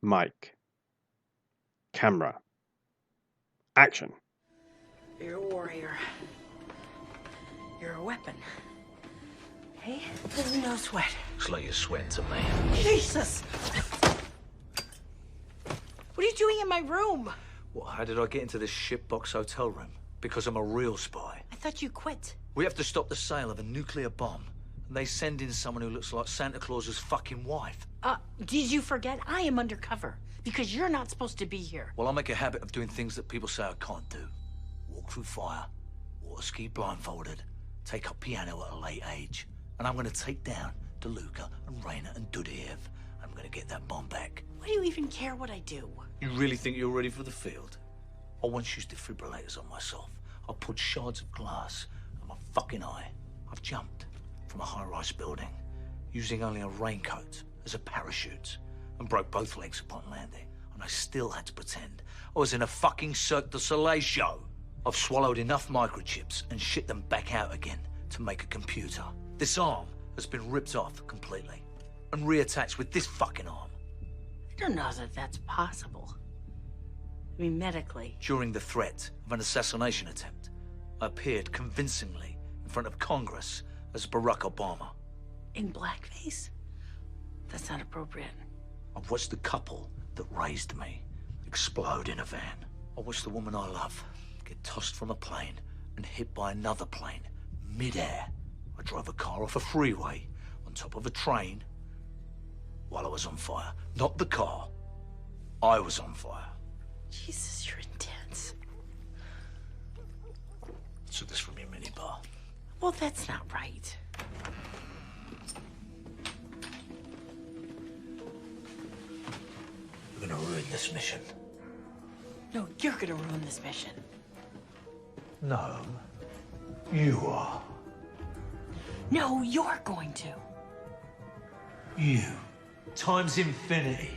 Mic. Camera. Action. You're a warrior. You're a weapon. Hey, there's no sweat. Looks like you're sweating to me. Jesus! What are you doing in my room? Well, how did I get into this shitbox hotel room? Because I'm a real spy. I thought you quit. We have to stop the sale of a nuclear bomb. And they send in someone who looks like Santa Claus's fucking wife. Did you forget? I am undercover. Because you're not supposed to be here. Well, I make a habit of doing things that people say I can't do. Walk through fire, water ski blindfolded, take up piano at a late age. And I'm gonna take down DeLuca and Rayner and Dudiev. I'm gonna get that bomb back. Why do you even care what I do? You really think you're ready for the field? I once used defibrillators on myself. I put shards of glass on my fucking eye. I've jumped from a high-rise building using only a raincoat as a parachute and broke both legs upon landing. And I still had to pretend I was in a fucking Cirque du Soleil show. I've swallowed enough microchips and shit them back out again to make a computer. This arm has been ripped off completely and reattached with this fucking arm. I don't know that that's possible. I mean, medically. During the threat of an assassination attempt, I appeared convincingly in front of Congress as Barack Obama. In blackface? That's not appropriate. I've watched the couple that raised me explode in a van. I watched the woman I love get tossed from a plane and hit by another plane mid-air. I drove a car off a freeway on top of a train while I was on fire. Not the car. I was on fire. Jesus, you're intense. Took this from your minibar. Well, that's not right. We're gonna ruin this mission. No, you're gonna ruin this mission. No, you are. No, you're going to. You. Times infinity.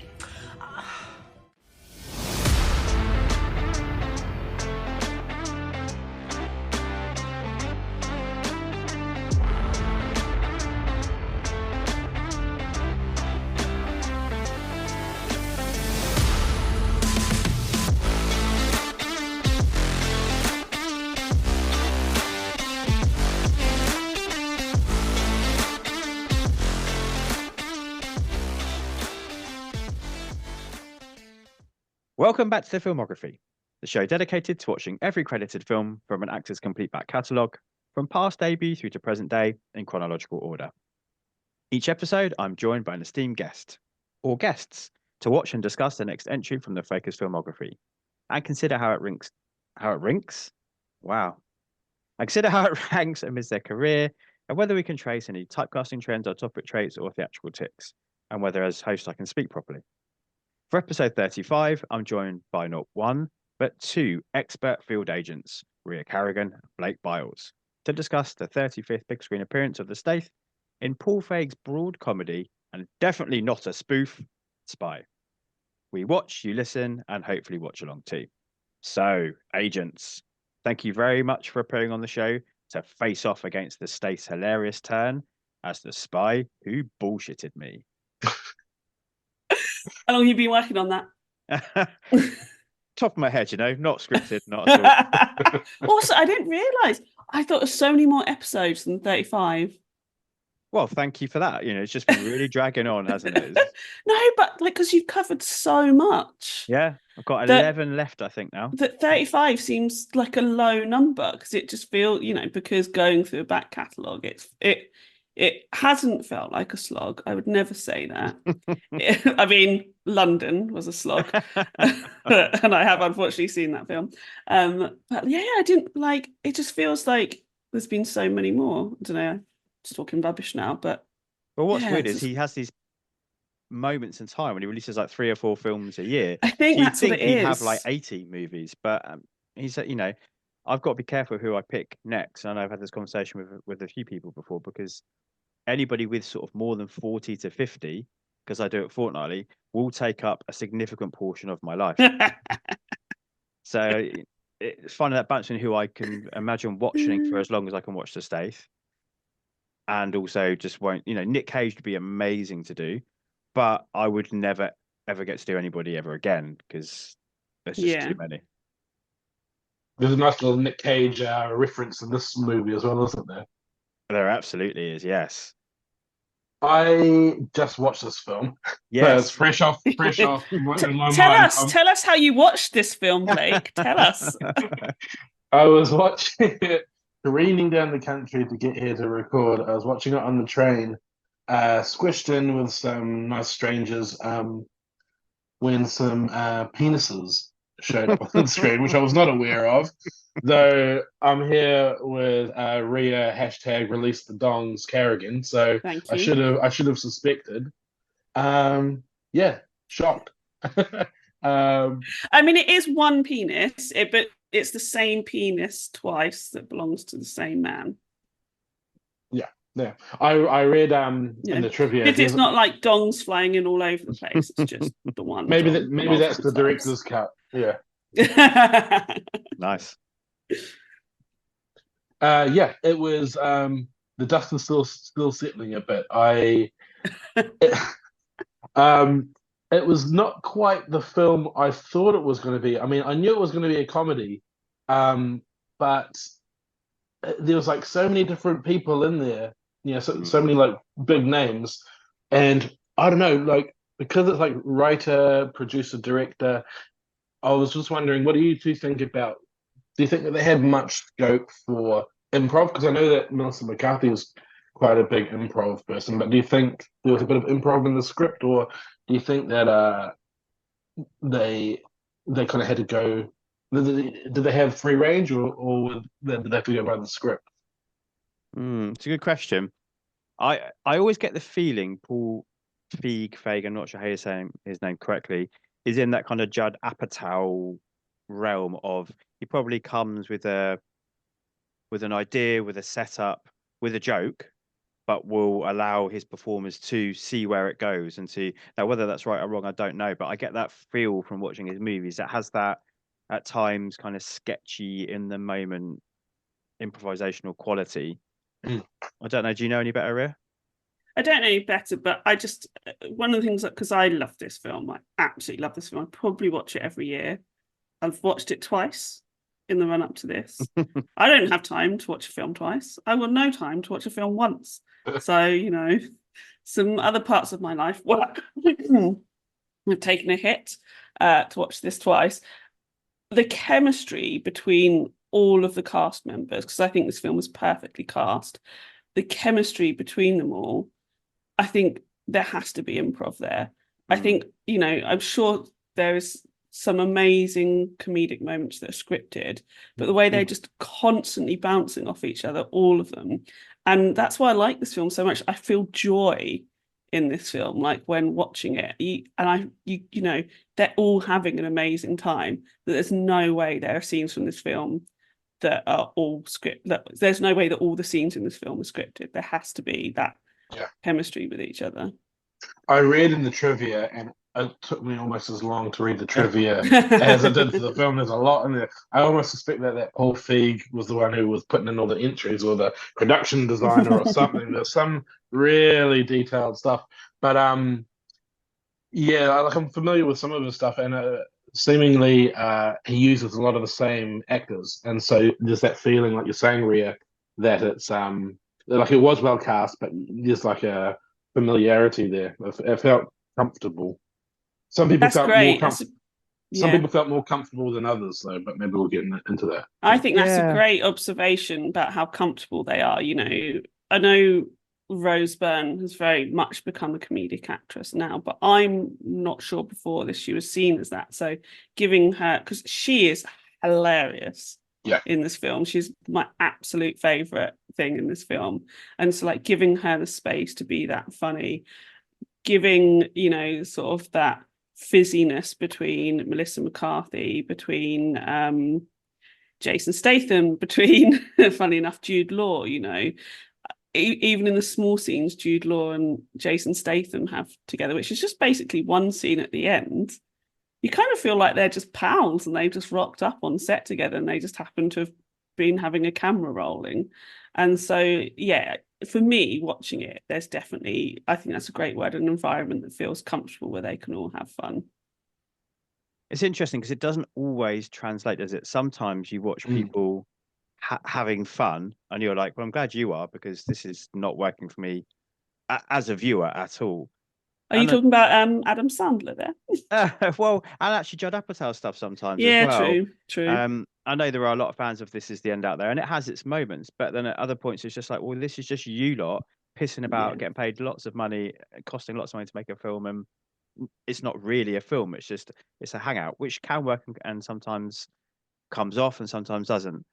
Welcome back to the Filmography, the show dedicated to watching every credited film from an actor's complete back catalogue, from past debut through to present day in chronological order. Each episode, I'm joined by an esteemed guest, or guests, to watch and discuss the next entry from the Faker's filmography, and consider how it ranks. Wow. And consider how it ranks amidst their career, and whether we can trace any typecasting trends or topic traits or theatrical tics, and whether as host I can speak properly. For episode 35, I'm joined by not one, but two expert field agents, Carrogan and Blake Byles, to discuss the 35th big screen appearance of the Stath in Paul Feig's broad comedy, and definitely not a spoof, Spy. We watch, you listen, and hopefully watch along too. So, agents, thank you very much for appearing on the show to face off against the Stath's hilarious turn as the spy who bullshitted me. How long have you been working on that? Top of my head, not scripted, not at all. Also, I didn't realise. I thought there were so many more episodes than 35. Well, thank you for that. It's just been really dragging on, hasn't it? No, but because you've covered so much. Yeah, I've got 11 left, I think, now. That 35 seems like a low number because it just feels, because going through a back catalogue, it hasn't felt like a slog. I would never say that. I mean, London was a slog. And I have unfortunately seen that film. But yeah, I didn't it just feels like there's been so many more. I don't know, I'm just talking rubbish now, but. Well, what's weird is he has these moments in time when he releases like 3 or 4 films a year. I think that's what it is. He'd have like 80 movies, but he's, I've got to be careful who I pick next. And I've had this conversation with a few people before, because anybody with sort of more than 40 to 50, because I do it fortnightly, will take up a significant portion of my life. So it's finding that balance in who I can imagine watching for as long as I can watch the Stath, and also just won't. Nick Cage would be amazing to do, but I would never ever get to do anybody ever again, because there's just too many. There's a nice little Nick Cage reference in this movie as well, isn't there? There absolutely is, yes. I just watched this film. Yes. It's fresh off in my Tell mind. Tell us how you watched this film, Blake. Tell us. I was watching it, careening down the country to get here to record. I was watching it on the train, squished in with some nice strangers, when some penises showed up on the screen, which I was not aware of. Though I'm here with Rhea #release the dongs Carrogan, so Thank I you. should have suspected. Yeah, shocked. I mean, it is one penis, but it's the same penis twice that belongs to the same man. Yeah. I read in the trivia. It's not like dongs flying in all over the place. It's just the one. Maybe that's the director's cut. Yeah. Nice. Yeah, it was the dust is still settling a bit. It was not quite the film I thought it was going to be. I mean, I knew it was going to be a comedy, but there was like so many different people in there, so many like big names, and I don't know, like because it's like writer, producer, director. I was just wondering, what do you two think about? Do you think that they had much scope for improv? Because I know that Melissa McCarthy is quite a big improv person, but do you think there was a bit of improv in the script, or do you think that they kind of had to go? Did they have free range, or did they have to go by the script? It's a good question. I always get the feeling Paul Feig, I'm not sure how you're saying his name correctly, is in that kind of Judd Apatow realm of he probably comes with an idea, with a setup, with a joke, but will allow his performers to see where it goes and see. Now, whether that's right or wrong, I don't know, but I get that feel from watching his movies that has that at times kind of sketchy in the moment improvisational quality. I don't know. Do you know any better, Rhea? I don't know any better, but I just one of the things because I love this film. I absolutely love this film. I probably watch it every year. I've watched it twice in the run up to this. I don't have time to watch a film twice. I will no time to watch a film once. So, some other parts of my life have taken a hit to watch this twice. The chemistry between all of the cast members, because I think this film was perfectly cast, the chemistry between them all, I think there has to be improv there. I think, I'm sure there is some amazing comedic moments that are scripted, but the way they're just constantly bouncing off each other, all of them. And that's why I like this film so much. I feel joy in this film, like when watching it. They're all having an amazing time. There's no way there are scenes from this film that are all scripted. There's no way that all the scenes in this film are scripted. There has to be that chemistry with each other. I read in the trivia, and it took me almost as long to read the trivia as it did for the film. There's a lot in there. I almost suspect that Paul Feig was the one who was putting in all the entries, or the production designer or something. There's some really detailed stuff. But like I'm familiar with some of his stuff, and seemingly he uses a lot of the same actors, and so there's that feeling, like you're saying, Rhea, that it's like it was well cast, but there's like a familiarity there. It felt comfortable. Some people felt more comfortable. Some people felt more comfortable than others, though. But maybe we'll get into that. I think that's a great observation about how comfortable they are. I know Rose Byrne has very much become a comedic actress now, but I'm not sure before this she was seen as that. So giving her, because she is hilarious in this film. She's my absolute favorite thing in this film. And so like giving her the space to be that funny, giving, sort of that fizziness between Melissa McCarthy, between Jason Statham, between, funny enough, Jude Law, even in the small scenes Jude Law and Jason Statham have together, which is just basically one scene at the end, you kind of feel like they're just pals and they've just rocked up on set together and they just happen to have been having a camera rolling. And so, for me, watching it, there's definitely, I think that's a great word, an environment that feels comfortable where they can all have fun. It's interesting because it doesn't always translate, does it? Sometimes you watch people having fun and you're like, well, I'm glad you are, because this is not working for me as a viewer at all. Are you talking about Adam Sandler there? Well, and actually Judd Apatow stuff sometimes as Yeah, well. true. I know there are a lot of fans of This Is the End out there, and it has its moments, but then at other points it's just like, well, this is just you lot pissing about, getting paid lots of money, costing lots of money to make a film, and it's not really a film. It's a hangout, which can work and sometimes comes off and sometimes doesn't.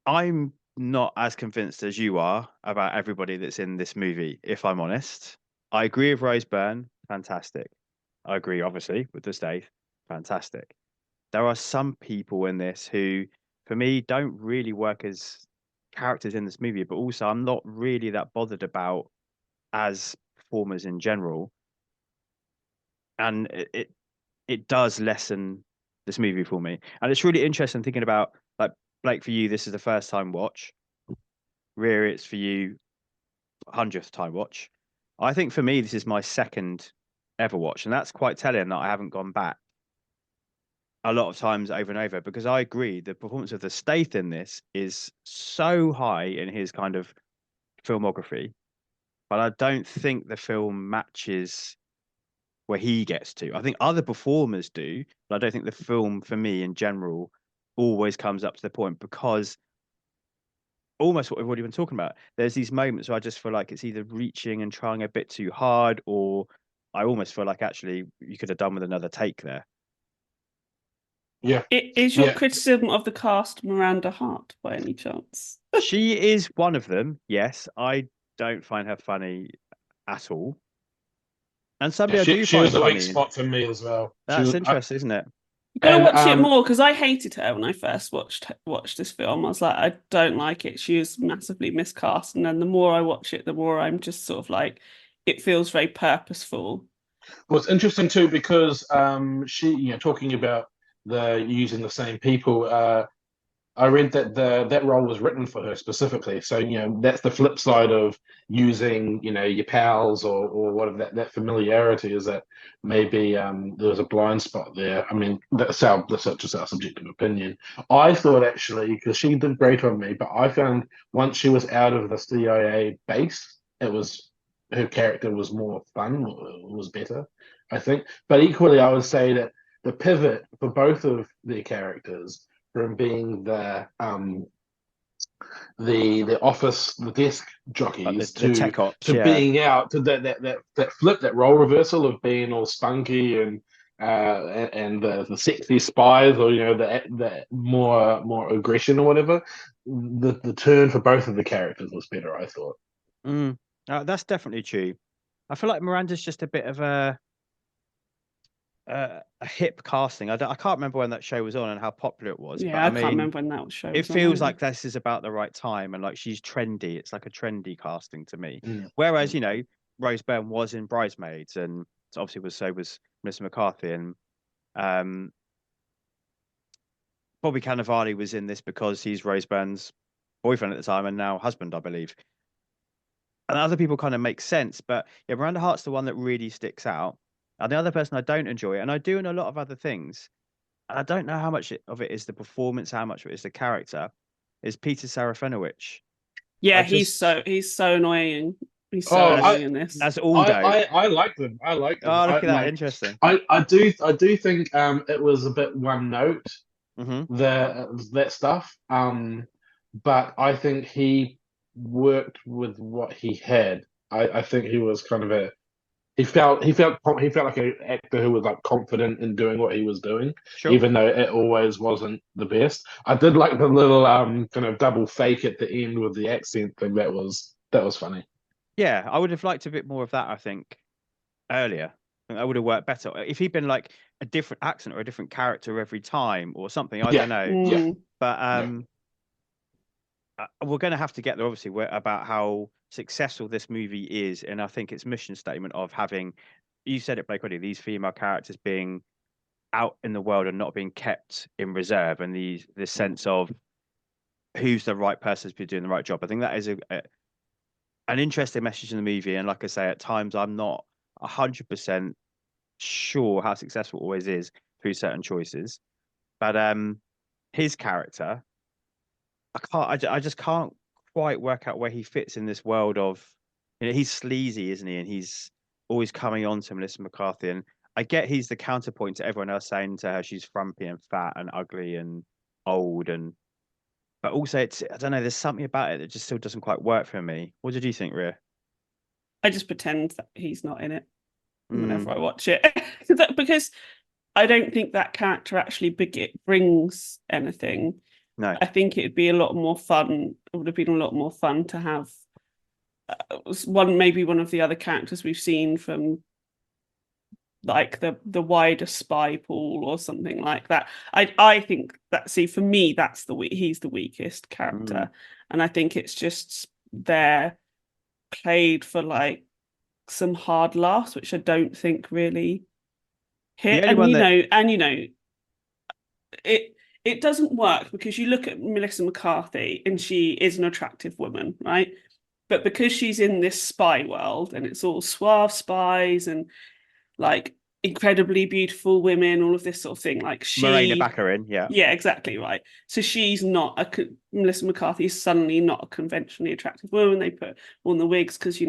I'm not as convinced as you are about everybody that's in this movie, if I'm honest. I agree with Rose Byrne, fantastic. I agree, obviously, with the Stath, fantastic. There are some people in this who, for me, don't really work as characters in this movie, but also I'm not really that bothered about as performers in general. And it does lessen this movie for me. And it's really interesting thinking about, like, Blake, for you, this is the first time watch. Rear, it's for you, 100th time watch. I think for me, this is my second ever watch, and that's quite telling that I haven't gone back a lot of times over and over, because I agree the performance of the Stath in this is so high in his kind of filmography, but I don't think the film matches where he gets to. I think other performers do, but I don't think the film, for me in general, always comes up to the point, because almost what we've already been talking about, there's these moments where I just feel like it's either reaching and trying a bit too hard, or I almost feel like actually you could have done with another take there. Yeah. Is your criticism of the cast Miranda Hart by any chance? She is one of them, yes. I don't find her funny at all. And somebody I do she find was a weak funny. spot for me as well. That's interesting, isn't it? You've got to watch it more, because I hated her when I first watched this film. I was like, I don't like it. She was massively miscast. And then the more I watch it, the more I'm just sort of like, it feels very purposeful. Well, it's interesting too because she, talking about the using the same people. I read that that role was written for her specifically. So, that's the flip side of using, your pals or whatever, that familiarity, is that maybe there was a blind spot there. I mean, that's just our subjective opinion. I thought actually, because she did great on me, but I found once she was out of the CIA base, her character was more fun, was better, I think. But equally, I would say that the pivot for both of their characters from being the office, the desk jockeys, the tech ops, to being out, to that flip, that role reversal of being all spunky and the sexy spies, or the more aggression or whatever. The turn for both of the characters was better, I thought. That's definitely true. I feel like Miranda's just a bit of a hip casting. I can't remember when that show was on and how popular it was. Yeah, but I can't remember when that show was it feels like this is about the right time, and like she's trendy. It's like a trendy casting to me. Whereas, Rose Byrne was in Bridesmaids, and obviously was Melissa McCarthy, and Bobby Cannavale was in this because he's Rose Byrne's boyfriend at the time and now husband, I believe. And other people kind of make sense, but yeah, Miranda Hart's the one that really sticks out. And the other person I don't enjoy, and I do in a lot of other things, and I don't know how much of it is the performance, how much of it is the character, is Peter Serafinowicz. Yeah, he's so annoying. He's so annoying in this. That's Aldo. I like them. I like them. Oh, look at that! Interesting. I do think it was a bit one note, that stuff. But I think he worked with what he had. I think he was kind of he felt like an actor who was like confident in doing what he was doing, even though it always wasn't the best. I did like the little kind of double fake at the end with the accent thing. That was funny. Yeah, I would have liked a bit more of that, I think, earlier. I think that would have worked better if he'd been like a different accent or a different character every time or something. I don't know. Yeah. But we're going to have to get there, obviously, about how successful this movie is. And I think its mission statement of having, you said it, Blake, already, these female characters being out in the world and not being kept in reserve, and this sense of who's the right person to be doing the right job. I think that is an interesting message in the movie. And like I say, at times I'm not 100% sure how successful it always is through certain choices. But his character, I just can't quite work out where he fits in this world of, he's sleazy, isn't he? And he's always coming on to Melissa McCarthy. And I get he's the counterpoint to everyone else saying to her she's frumpy and fat and ugly and old, and but also it's, I don't know, there's something about it that just still doesn't quite work for me. What did you think, Rhea? I just pretend that he's not in it whenever Mm, I watch it because I don't think that character actually brings anything. no. I think it'd be a lot more fun. It would have been a lot more fun to have maybe one of the other characters we've seen from like the wider spy pool or something like that. I think that, see, for me, he's the weakest character, and I think it's just there played for like some hard laughs, which I don't think really hit. The only one that It doesn't work because you look at Melissa McCarthy and she is an attractive woman, right? But because she's in this spy world and it's all suave spies and like incredibly beautiful women, all of this sort of thing, like Morena Baccarin, yeah. yeah, exactly right. So she's not Melissa McCarthy is suddenly not a conventionally attractive woman. They put on the wigs because,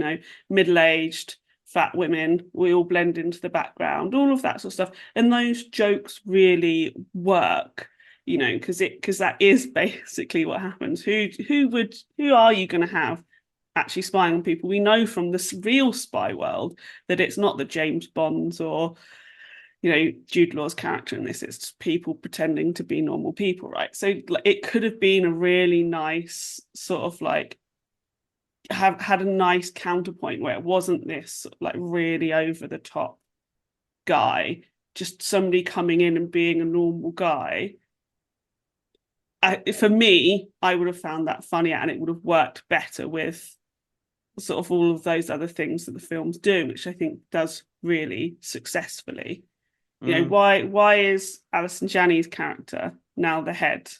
middle-aged fat women, we all blend into the background, all of that sort of stuff. And those jokes really work, because that is basically what happens. Who are you going to have actually spying on people? We know from this real spy world that it's not the James Bonds or Jude Law's character in this. It's people pretending to be normal people, right? So like, it could have been a really nice sort of like have had a nice counterpoint where it wasn't this like really over the top guy, just somebody coming in and being a normal guy. For me, I would have found that funnier, and it would have worked better with sort of all of those other things that the films do, which I think does really successfully. Why is Alison Janney's character now the head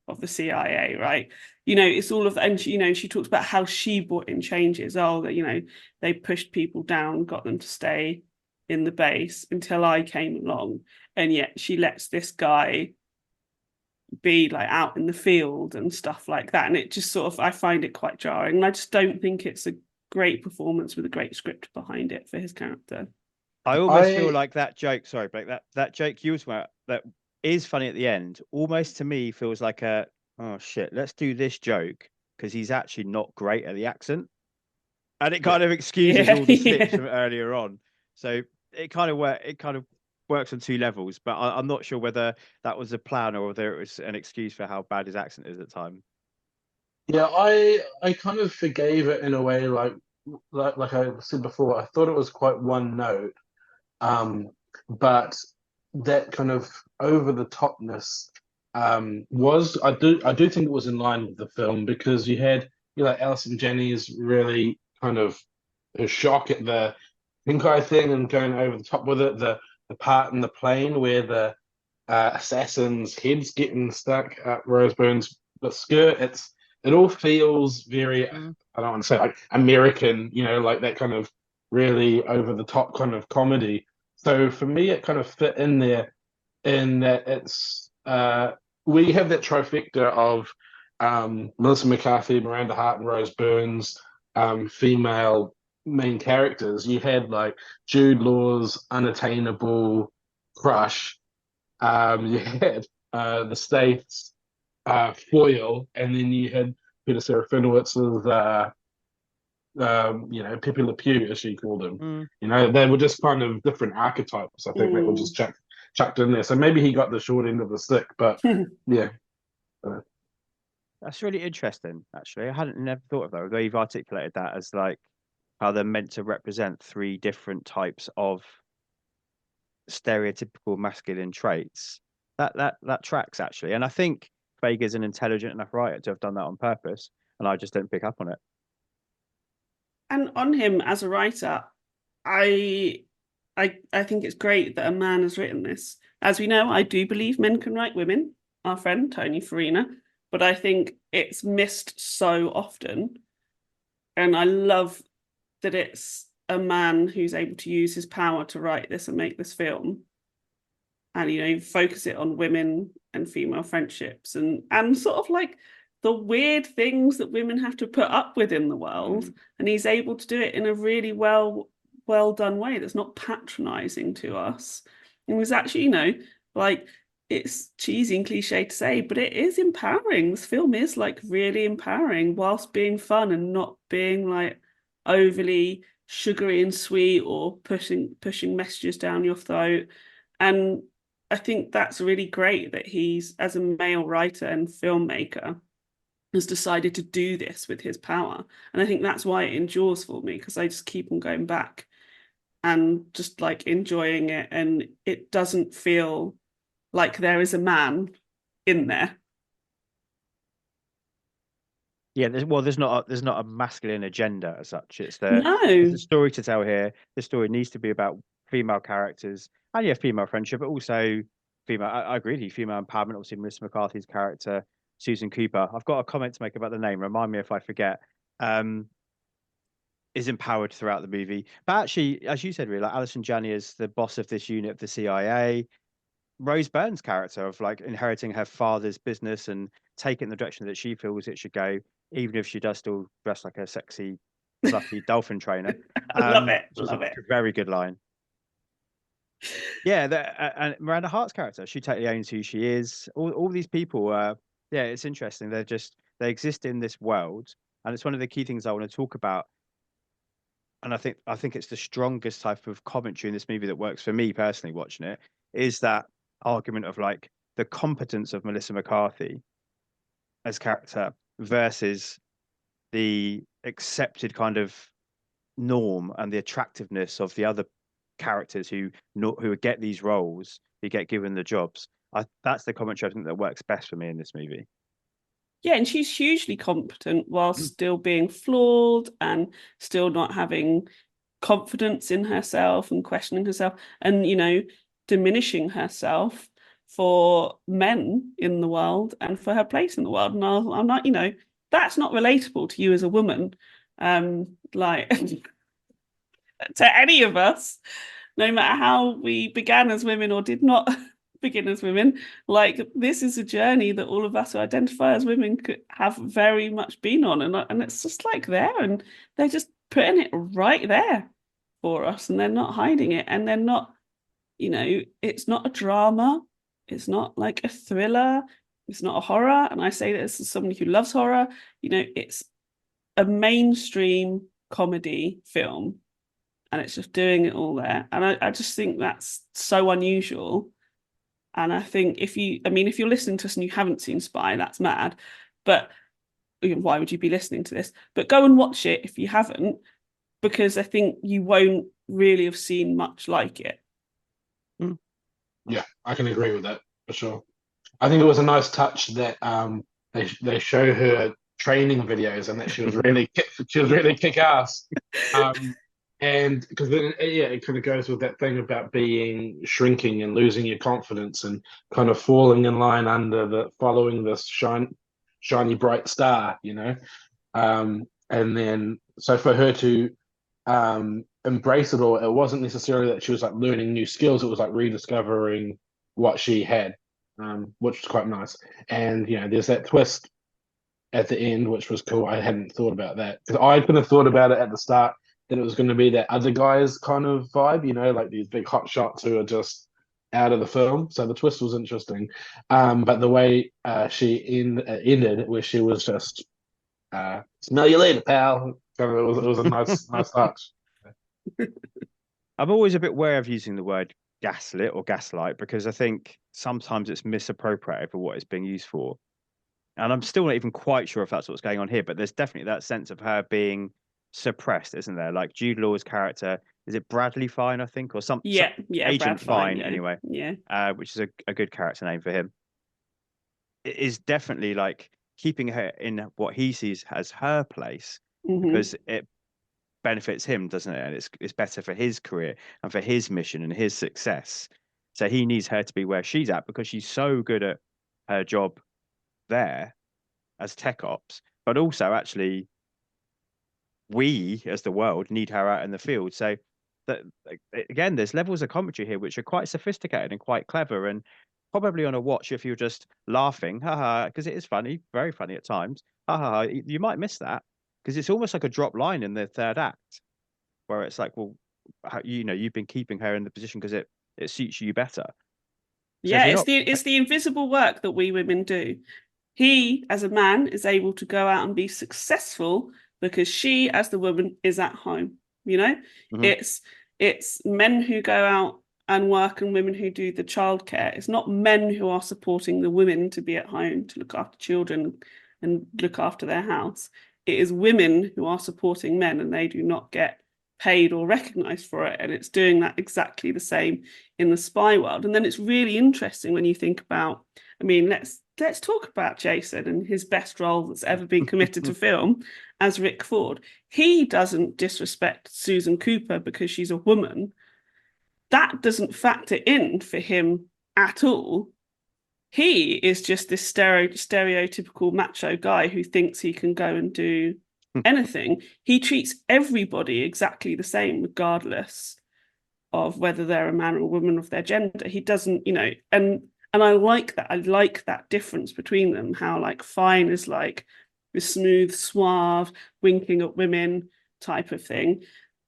of the CIA, right? It's all of, and she talks about how she brought in changes. Oh, that they pushed people down, got them to stay in the base until I came along, and yet she lets this guy be like out in the field and stuff like that. And it just sort of, I find it quite jarring. And I just don't think it's a great performance with a great script behind it for his character. I almost feel like that joke, sorry, Blake, that joke you was about that is funny at the end, almost to me feels like oh shit, let's do this joke because he's actually not great at the accent. And it kind of excuses all the slips from earlier on. So it kind of works on two levels, but I'm not sure whether that was a plan or whether it was an excuse for how bad his accent is at the time. Yeah, I kind of forgave it in a way, like I said before, I thought it was quite one note. But that kind of over the topness was, I do think it was in line with the film, because you had Alison Janney's really kind of her shock at the pink eye thing and going over the top with it, the part in the plane where the assassin's head's getting stuck up Rose Byrne's skirt. It all feels very, I don't want to say like American, like that kind of really over the top kind of comedy. So for me, it kind of fit in there in that it's we have that trifecta of Melissa McCarthy, Miranda Hart, and Rose Byrne's female main characters. You had like Jude Law's unattainable crush. You had the Stath's foil, and then you had Peter Serafinowicz's Pepe Le Pew, as she called him. They were just kind of different archetypes, I think, that were just chucked in there. So maybe he got the short end of the stick, but yeah. That's really interesting, actually. I hadn't never thought of that, although you've articulated that as like how they're meant to represent three different types of stereotypical masculine traits. That tracks, actually. And I think Feig is an intelligent enough writer to have done that on purpose, and I just don't pick up on it. And on him as a writer, I think it's great that a man has written this. As we know, I do believe men can write women, our friend Tony Farina, but I think it's missed so often And I love that it's a man who's able to use his power to write this and make this film, and focus it on women and female friendships and sort of like the weird things that women have to put up with in the world. And he's able to do it in a really well done way that's not patronizing to us. It was actually, like, it's cheesy and cliche to say, but it is empowering. This film is like really empowering whilst being fun and not being like overly sugary and sweet or pushing messages down your throat. And I think that's really great that he's, as a male writer and filmmaker, has decided to do this with his power. And I think that's why it endures for me, because I just keep on going back and just like enjoying it, and it doesn't feel like there is a man in there. Yeah, there's not a masculine agenda as such. There's No. a story to tell here. The story needs to be about female characters and female friendship, but also female. I agree with you. Female empowerment. Obviously, Melissa McCarthy's character, Susan Cooper. I've got a comment to make about the name. Remind me if I forget. Is empowered throughout the movie, but actually, as you said, really, like Alison Janney is the boss of this unit of the CIA. Rose Byrne's character of like inheriting her father's business and taking the direction that she feels it should go, even if she does still dress like a sexy, fluffy dolphin trainer. Love it. Which was Love a it. very good line. Yeah, and Miranda Hart's character, she totally owns who she is. All these people, it's interesting. They exist in this world, and it's one of the key things I want to talk about. And I think it's the strongest type of commentary in this movie that works for me personally watching it, is that argument of like the competence of Melissa McCarthy as character versus the accepted kind of norm and the attractiveness of the other characters who get these roles, who get given the jobs. That's the commentary I think that works best for me in this movie. Yeah, and she's hugely competent while still being flawed and still not having confidence in herself and questioning herself and, diminishing herself for men in the world and for her place in the world. And I'm not, that's not relatable to you as a woman, like to any of us, no matter how we began as women or did not begin as women. Like, this is a journey that all of us who identify as women could have very much been on, and it's just like there, and they're just putting it right there for us, and they're not hiding it, and they're not, it's not a drama, it's not like a thriller, it's not a horror. And I say this as somebody who loves horror. It's a mainstream comedy film, and it's just doing it all there. And I just think that's so unusual. And I think if you're listening to us and you haven't seen Spy, that's mad. But why would you be listening to this? But go and watch it if you haven't, because I think you won't really have seen much like it. Yeah, I can agree with that for sure. I think it was a nice touch that they show her training videos and that she was really kick ass. And because then, it kind of goes with that thing about shrinking and losing your confidence and kind of falling in line following this shiny bright star, and then so for her to embrace it all, it wasn't necessarily that she was like learning new skills, it was like rediscovering what she had, which was quite nice. And there's that twist at the end, which was cool. I hadn't thought about that, because I couldn't have thought about it at the start that it was going to be that other guy's kind of vibe, like these big hot shots who are just out of the film. So the twist was interesting, but the way she ended, where she was just smell you later, pal. It was a nice touch. I'm always a bit wary of using the word gaslit or gaslight, because I think sometimes it's misappropriated for what it's being used for. And I'm still not even quite sure if that's what's going on here, but there's definitely that sense of her being suppressed, isn't there? Like Jude Law's character, is it Bradley Fine, I think, or some Agent Brad Fine, yeah. anyway. Yeah. Which is a good character name for him. It is definitely like keeping her in what he sees as her place, because it benefits him, doesn't it? And it's better for his career and for his mission and his success. So he needs her to be where she's at, because she's so good at her job there as tech ops, but also actually we as the world need her out in the field. So that, again, there's levels of commentary here which are quite sophisticated and quite clever, and probably on a watch, if you're just laughing, haha, because it is funny, very funny at times, haha, you might miss that because it's almost like a drop line in the third act where it's like, well, how, you've been keeping her in the position because it suits you better. So yeah, it's the invisible work that we women do. He, as a man, is able to go out and be successful because she, as the woman, is at home. It's men who go out and work and women who do the childcare. It's not men who are supporting the women to be at home to look after children and look after their house. It is women who are supporting men, and they do not get paid or recognized for it. And it's doing that exactly the same in the spy world. And then it's really interesting when you think about, I mean, let's talk about Jason and his best role that's ever been committed to film as Rick Ford. He doesn't disrespect Susan Cooper because she's a woman. That doesn't factor in for him at all. He is just this stereotypical macho guy who thinks he can go and do anything. He treats everybody exactly the same, regardless of whether they're a man or a woman, of their gender. He doesn't, and I like that. I like that difference between them. How like Fine is like the smooth, suave, winking at women type of thing.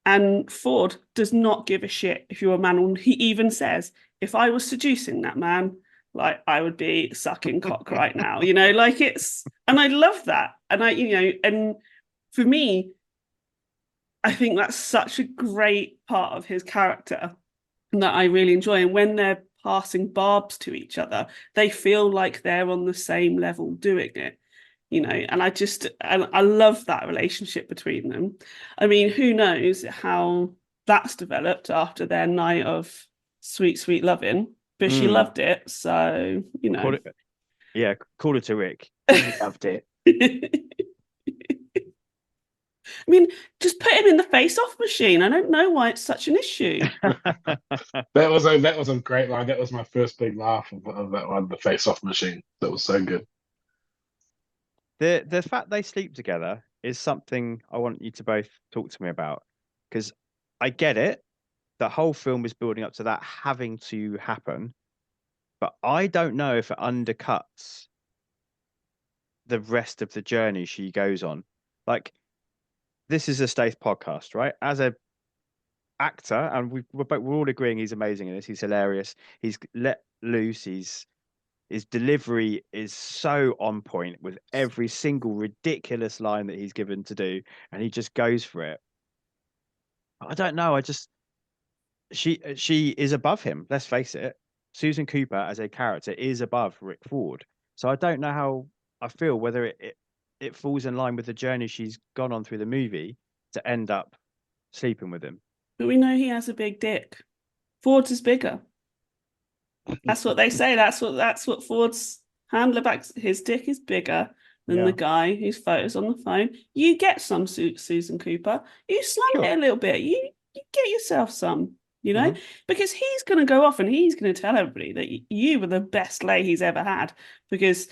And Ford does not give a shit if you're a man. And he even says, if I was seducing that man, like I would be sucking cock right now, like it's, and I love that. And and for me, I think that's such a great part of his character that I really enjoy. And when they're passing barbs to each other, they feel like they're on the same level doing it, and I love that relationship between them. I mean, who knows how that's developed after their night of sweet, sweet loving, but she loved it. So, Call it to Rick. He loved it. I mean, just put him in the face-off machine. I don't know why it's such an issue. That was a great line. That was my first big laugh of that one, the face-off machine. That was so good. The fact they sleep together is something I want you to both talk to me about, because I get it. The whole film is building up to that having to happen, but I don't know if it undercuts the rest of the journey she goes on. Like, this is a Stath podcast, right? As a actor, and we're all agreeing he's amazing in this. He's hilarious. He's let loose. His delivery is so on point with every single ridiculous line that he's given to do, and he just goes for it. I don't know. She is above him. Let's face it. Susan Cooper as a character is above Rick Ford. So I don't know how I feel, whether it falls in line with the journey she's gone on through the movie to end up sleeping with him. But we know he has a big dick. Ford's is bigger. That's what they say. That's what Ford's handler backs. His dick is bigger than the guy whose photos on the phone. You get some, Susan Cooper. You slam it a little bit. You get yourself some, because he's going to go off and he's going to tell everybody that you were the best lay he's ever had, because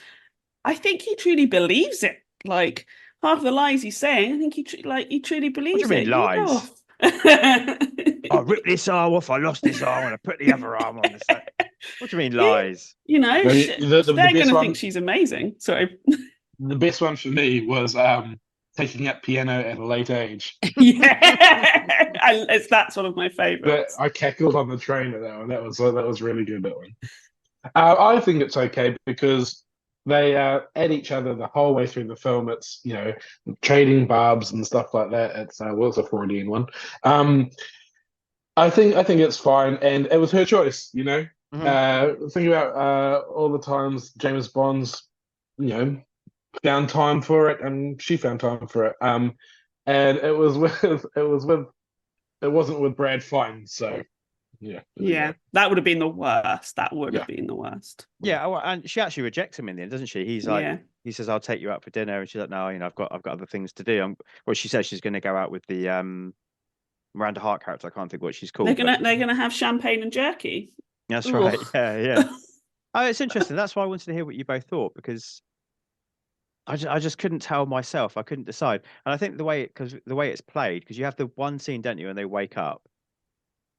I think he truly believes it. Like, half the lies he's saying, I think he truly believes it. What do you mean lies? I ripped this arm off, I lost this arm, and I put the other arm on the side. What do you mean lies? They're going to think she's amazing. Sorry. The best one for me was taking up piano at a late age. That's one of my favorites. I cackled on the train at that one. That was really good, that one. I think it's okay because they at each other the whole way through the film. It's trading barbs and stuff like that. It's it's a Freudian one. I think it's fine, and it was her choice. Think about all the times James Bond's found time for it, and she found time for it. And it wasn't with Brad Fine, so. Yeah, that would have been the worst. That would have been the worst. Yeah, and she actually rejects him in the end, doesn't she? He's like, he says, "I'll take you out for dinner," and she's like, "No, I've got other things to do." Well, she says she's going to go out with the Miranda Hart character. I can't think what she's called. They're gonna have champagne and jerky. That's right. Yeah. Oh, it's interesting. That's why I wanted to hear what you both thought, because I just couldn't tell myself. I couldn't decide. And I think the way it's played, because you have the one scene, don't you, and they wake up.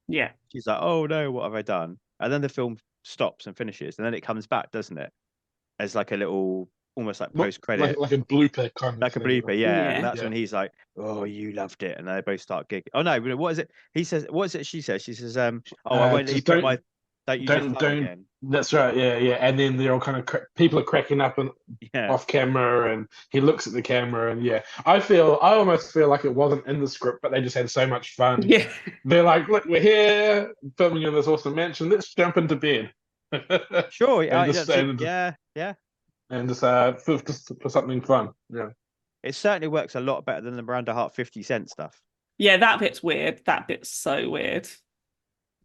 Yeah. She's like, "Oh no, what have I done?" And then the film stops and finishes, and then it comes back, doesn't it? As like a little, almost like post credit, like a blooper kind of like a thing. blooper, yeah. And Yeah. that's when he's like, "Oh, you loved it," and they both start giggling. Oh no, what is it? He says, "What is it?" She says, "Oh, I won't let you Just put my, don't use your thumb don't. again." That's right. Yeah, yeah. And then they're all kind of people are cracking up and Yeah, off camera, and he looks at the camera, and yeah, I almost feel like it wasn't in the script, but they just had so much fun. Yeah. They're like, look, we're here filming in this awesome mansion. Let's jump into bed. sure, and just yeah, yeah. and just for something fun. Yeah. It certainly works a lot better than the Miranda Hart 50 Cent stuff. Yeah, that bit's weird. That bit's so weird.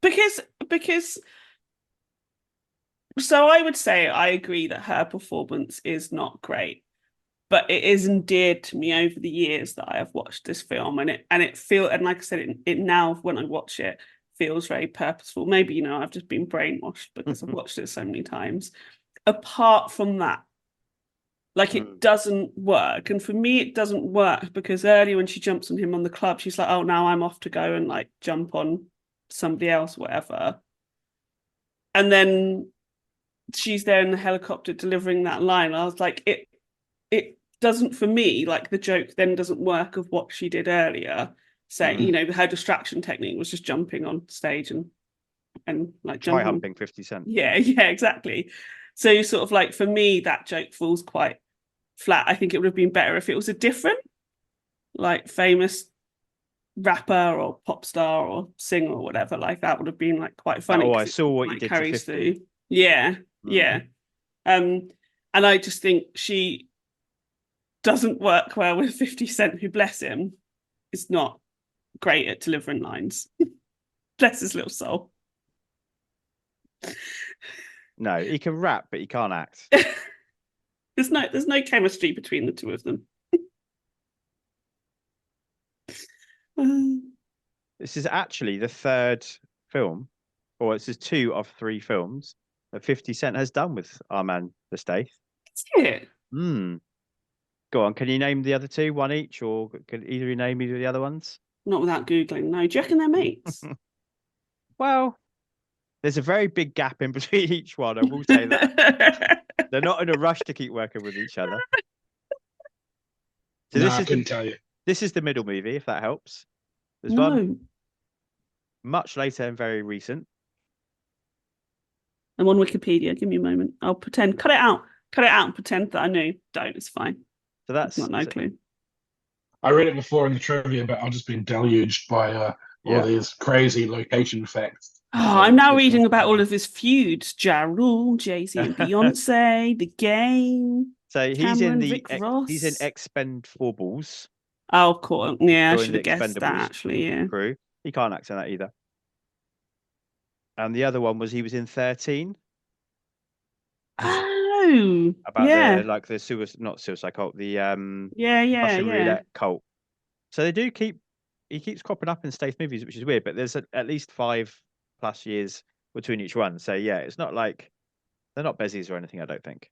Because so I would say I agree that her performance is not great, but it is endeared to me over the years that I have watched this film, and like I said, it now when I watch it feels very purposeful. Maybe, I've just been brainwashed because I've watched it so many times. Apart from that, like it doesn't work. And for me, it doesn't work because earlier when she jumps on him on the club, she's like, "Oh, now I'm off to go and like jump on somebody else, whatever." And then she's there in the helicopter delivering that line. I was like, it doesn't, for me, like the joke then doesn't work of what she did earlier, saying, her distraction technique was just jumping on stage and like Try jumping. humping 50 Cent. Yeah, exactly. So sort of like for me, that joke falls quite flat. I think it would have been better if it was a different, like famous rapper or pop star or singer or whatever. Like that would have been like quite funny. Oh, I saw what you did to 50. Through. Yeah, yeah. And I just think she doesn't work well with 50 Cent, who, bless him, is not great at delivering lines. Bless his little soul. No, he can rap, but he can't act. There's no chemistry between the two of them. This is actually the third film, or this is 2 of 3 films that 50 Cent has done with our man, the Stath. Is it? Go on, can you name the other 2, one each, or can either you name either of the other ones? Not without Googling, no. Do you reckon they're mates? Well, there's a very big gap in between each one, I will say that. They're not in a rush to keep working with each other. So I couldn't tell you. This is the middle movie, if that helps. There's No. one much later and very recent. I'm on Wikipedia. Give me a moment. I'll pretend. Cut it out and pretend that I knew. Don't. It's fine. So that's not no clue. I read it before in the trivia, but I've just been deluged by all these crazy location facts. Oh, I'm now reading about all of his feuds: Ja Rule, Jay-Z and Beyonce, The Game. So he's Cameron, in Rick Ross. he's in Expendables. Oh, of course. Yeah, I Joined should have the guessed that Expendables actually. Yeah. crew. He can't act in that either. And the other one was he was in 13. Oh, About yeah. the not suicide cult, the Russian roulette cult. So he keeps cropping up in Stath movies, which is weird, but there's at least 5+ years between each one. So yeah, it's not like they're not bezies or anything, I don't think.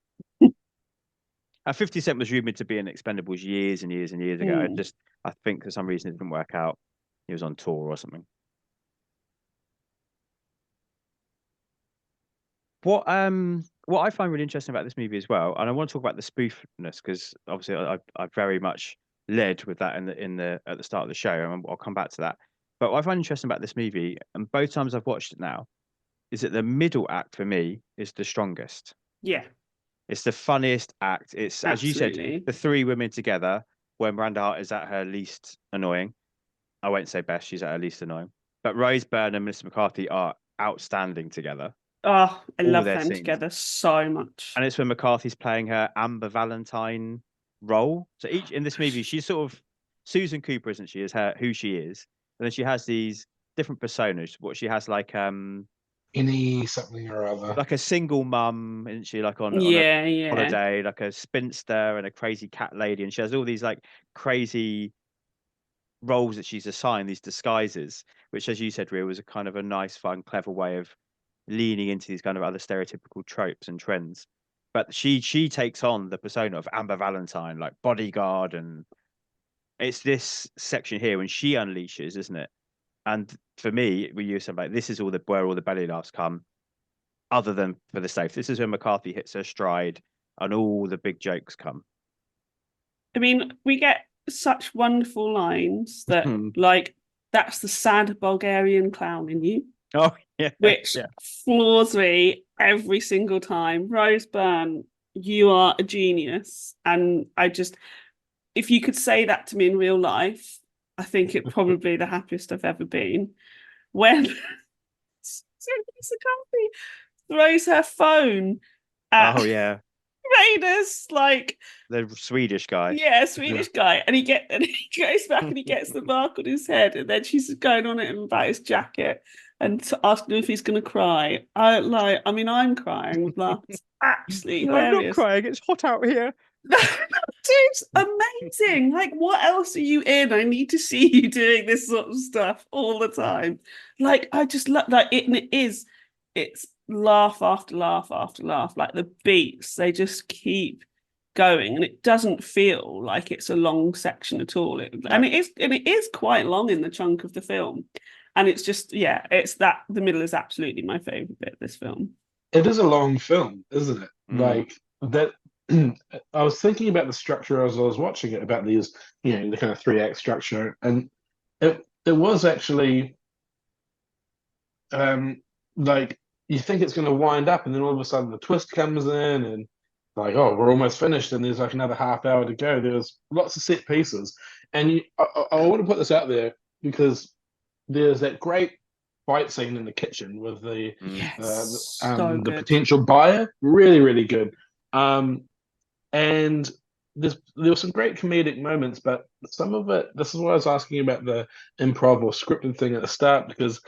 50 Cent was rumored to be in Expendables years and years and years ago. I think for some reason it didn't work out. He was on tour or something. What I find really interesting about this movie as well, and I want to talk about the spoofness because obviously I very much led with that at the start of the show, and I'll come back to that. But what I find interesting about this movie, and both times I've watched it now, is that the middle act for me is the strongest. Yeah. It's the funniest act. It's Absolutely. As you said, the 3 women together when Miranda Hart is at her least annoying. I won't say best, she's at her least annoying. But Rose Byrne and Melissa McCarthy are outstanding together. Oh, I love them scenes. together so much. And it's when McCarthy's playing her Amber Valentine role. So each in this movie, she's sort of Susan Cooper, isn't she? Is who she is. And then she has these different personas. What she has like any something or other. Like a single mum, isn't she? Like on a holiday, like a spinster and a crazy cat lady. And she has all these like crazy roles that she's assigned, these disguises, which, as you said, Rhea, was a kind of a nice, fun, clever way of leaning into these kind of other stereotypical tropes and trends. but she takes on the persona of Amber Valentine, like bodyguard, and it's this section here when she unleashes, isn't it? And for me, we use something like this is where all the belly laughs come, other than for the safe. This is when McCarthy hits her stride and all the big jokes come. I mean, we get such wonderful lines that, like, that's the sad Bulgarian clown in you. Oh, yeah. Which floors me every single time. Rose Byrne, you are a genius. And if you could say that to me in real life, I think it'd probably be the happiest I've ever been. When Lisa Coffey throws her phone at Raiders, like the Swedish guy. Yeah, Swedish guy. And he goes back and he gets the mark on his head, and then she's going on it about his jacket and asking him if he's going to cry. I'm crying with laughter. It's absolutely hilarious. I'm not crying. It's hot out here. Dude's amazing. Like, what else are you in? I need to see you doing this sort of stuff all the time. Like, I just love like it, and it's laugh after laugh after laugh. Like the beats, they just keep going, and it doesn't feel like it's a long section at all. And it is quite long in the chunk of the film. And it's just, it's that the middle is absolutely my favorite bit of this film. It is a long film, isn't it? Like that. I was thinking about the structure as I was watching it, about these, the kind of 3-act structure, and it was actually like you think it's going to wind up, and then all of a sudden the twist comes in, and like, oh, we're almost finished, and there's like another half hour to go. There's lots of set pieces, and I want to put this out there because there's that great fight scene in the kitchen with the the potential buyer, really, really good. And there were some great comedic moments, but some of it, this is what I was asking about the improv or scripted thing at the start, because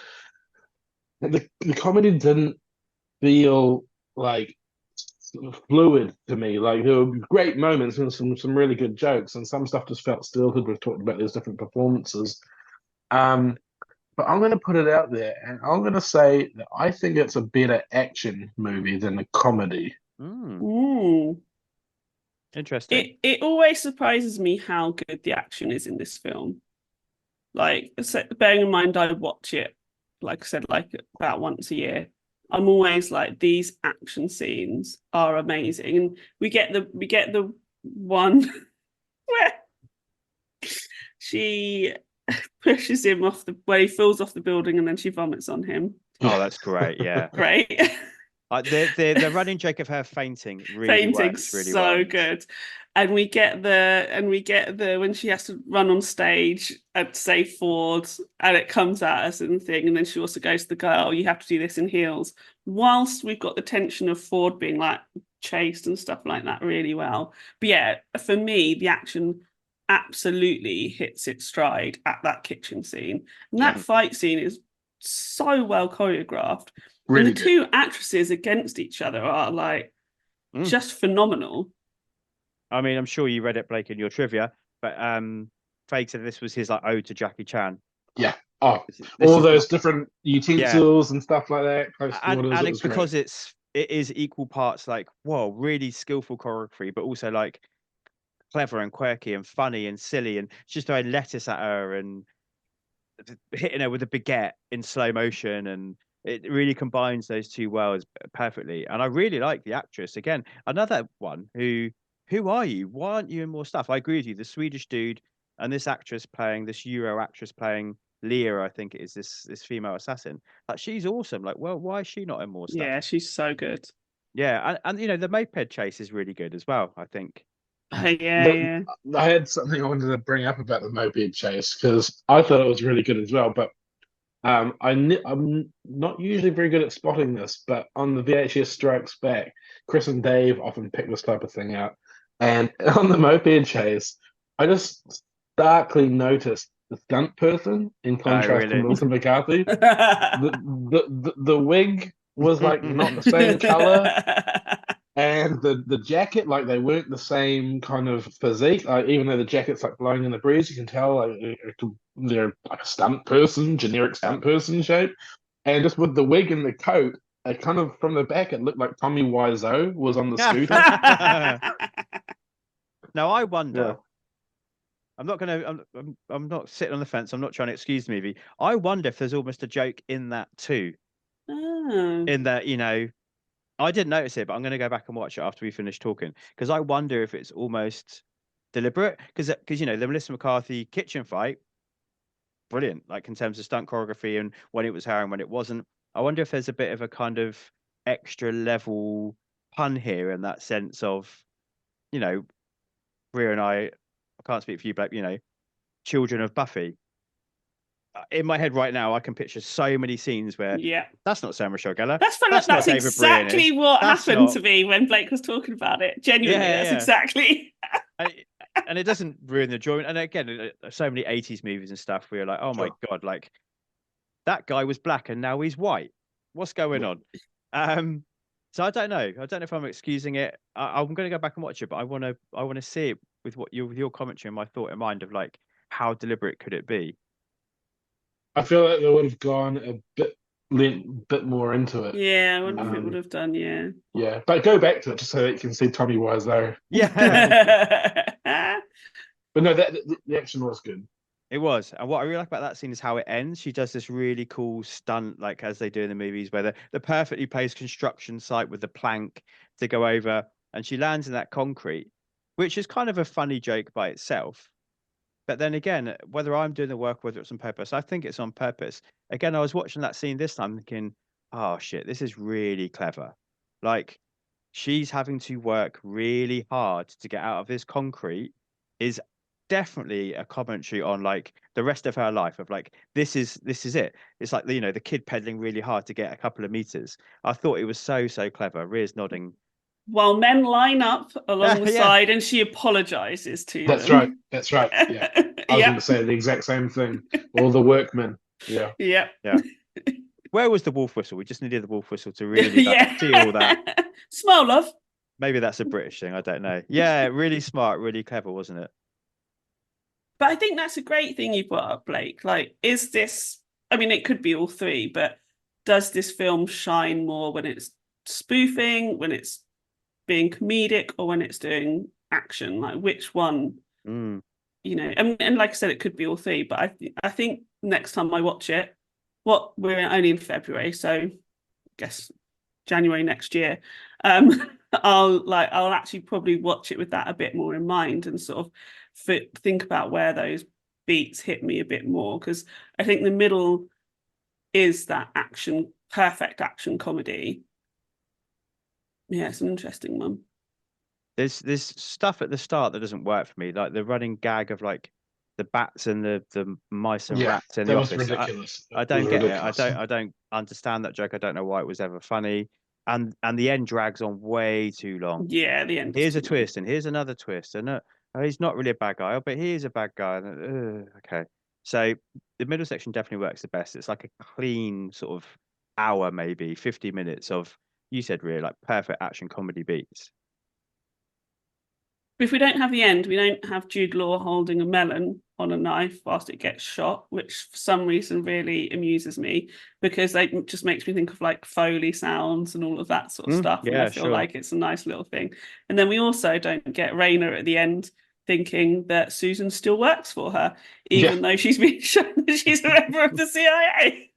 the comedy didn't feel like fluid to me. Like, there were great moments and some really good jokes, and some stuff just felt stilted. We've talked about these different performances. But I'm going to put it out there, and I'm going to say that I think it's a better action movie than a comedy. Ooh. Interesting. It always surprises me how good the action is in this film. Like, bearing in mind I watch it, like I said, like about once a year. I'm always like, these action scenes are amazing. And we get the one where she pushes him where he falls off the building, and then she vomits on him. Oh, that's great. Yeah. Great. The running joke of her fainting really works really so well. good. And we get the when she has to run on stage and say Ford, and it comes at us and thing, and then she also goes to the guy, oh, you have to do this in heels. Whilst we've got the tension of Ford being like chased and stuff like that really well. But yeah, for me, the action absolutely hits its stride at that kitchen scene. And that fight scene is so well choreographed. Really and the two actresses against each other are like just phenomenal. I mean, I'm sure you read it, Blake, in your trivia, but Feig said this was his like ode to Jackie Chan. Yeah. Oh, all those different utensils and stuff like that. And it's because it is equal parts like, whoa, really skillful choreography, but also like clever and quirky and funny and silly, and just throwing lettuce at her and hitting her with a baguette in slow motion, and it really combines those two worlds perfectly. And I really like the actress. Again, another one who are you? Why aren't you in more stuff? I agree with you. The Swedish dude and this Euro actress playing Leah, I think it is, this female assassin. Like, she's awesome. Like, well, why is she not in more stuff? Yeah, she's so good. Yeah, and the moped chase is really good as well, I think. Yeah. I had something I wanted to bring up about the moped chase, because I thought it was really good as well, but I'm not usually very good at spotting this, but on the VHS Strikes Back, Chris and Dave often pick this type of thing out. And on the moped chase, I just starkly noticed the stunt person in contrast to Melissa McCarthy. The wig was like not the same color, and the jacket, like, they weren't the same kind of physique. Like, even though the jacket's like blowing in the breeze, you can tell like they're like a stunt person, generic stunt person shape. And just with the wig and the coat, kind of from the back, it looked like Tommy Wiseau was on the scooter. Now I wonder. Yeah. I'm not gonna. I'm not sitting on the fence. I'm not trying to excuse the movie. I wonder if there's almost a joke in that too. Oh. In that, I didn't notice it, but I'm going to go back and watch it after we finish talking because I wonder if it's almost deliberate. Because the Melissa McCarthy kitchen fight, brilliant. Like in terms of stunt choreography and when it was her and when it wasn't. I wonder if there's a bit of a kind of extra level pun here in that sense of, Rhea and I can't speak for you, but children of Buffy. In my head right now, I can picture so many scenes where that's not Sarah Michelle Gellar. That's funny. That's not David exactly Brianis. what That's happened not... to me when Blake was talking about it. Genuinely, that's exactly. And it doesn't ruin the enjoyment. And again, so many 80s movies and stuff where you're like, oh my God, like that guy was black and now he's white. What's going on? So I don't know. I don't know if I'm excusing it. I'm going to go back and watch it, but I want to see it with your commentary and my thought in mind of like how deliberate could it be? I feel like they would have gone a bit more into it. Yeah, I wonder if it would have done. Yeah. Yeah, but go back to it just so that you can see Tommy Wiseau. Yeah. But no, the action was good. It was. And what I really like about that scene is how it ends. She does this really cool stunt, like as they do in the movies, where the perfectly placed construction site with the plank to go over, and she lands in that concrete, which is kind of a funny joke by itself. But then again, whether I'm doing the work, whether it's on purpose, I think it's on purpose. Again, I was watching that scene this time thinking, oh shit, this is really clever. Like she's having to work really hard to get out of this concrete is definitely a commentary on like the rest of her life of like this is it. It's like the kid pedaling really hard to get a couple of meters. I thought it was so clever. Rhea's nodding. While men line up along the side and she apologizes to them. That's right. Yeah. I was going to say the exact same thing. All the workmen. Yeah. Yeah. Where was the wolf whistle? We just needed the wolf whistle to really see all that. Smile, love. Maybe that's a British thing. I don't know. Yeah, really smart, really clever, wasn't it? But I think that's a great thing you brought up, Blake. Like, is this, I mean, it could be all three, but does this film shine more when it's spoofing, when it's being comedic, or when it's doing action? Like, which one, and like I said, it could be all three, but I think next time I watch it, we're only in February, so I guess January next year, I'll actually probably watch it with that a bit more in mind and sort of think about where those beats hit me a bit more, because I think the middle is that perfect action comedy. Yeah, it's an interesting one. There's stuff at the start that doesn't work for me, like the running gag of like the bats and the mice and rats in the office. Ridiculous. I don't get it. I don't understand that joke. I don't know why it was ever funny. And the end drags on way too long. Yeah, the end. Here's a twist, and here's another twist, and he's not really a bad guy, but he is a bad guy. Okay, so the middle section definitely works the best. It's like a clean sort of hour, maybe 50 minutes of, you said, really like perfect action comedy beats. If we don't have the end, we don't have Jude Law holding a melon on a knife whilst it gets shot, which for some reason really amuses me, because it just makes me think of like Foley sounds and all of that sort of stuff. Yeah, and I feel like it's a nice little thing. And then we also don't get Raina at the end thinking that Susan still works for her, even though she's been shown that she's a member of the CIA.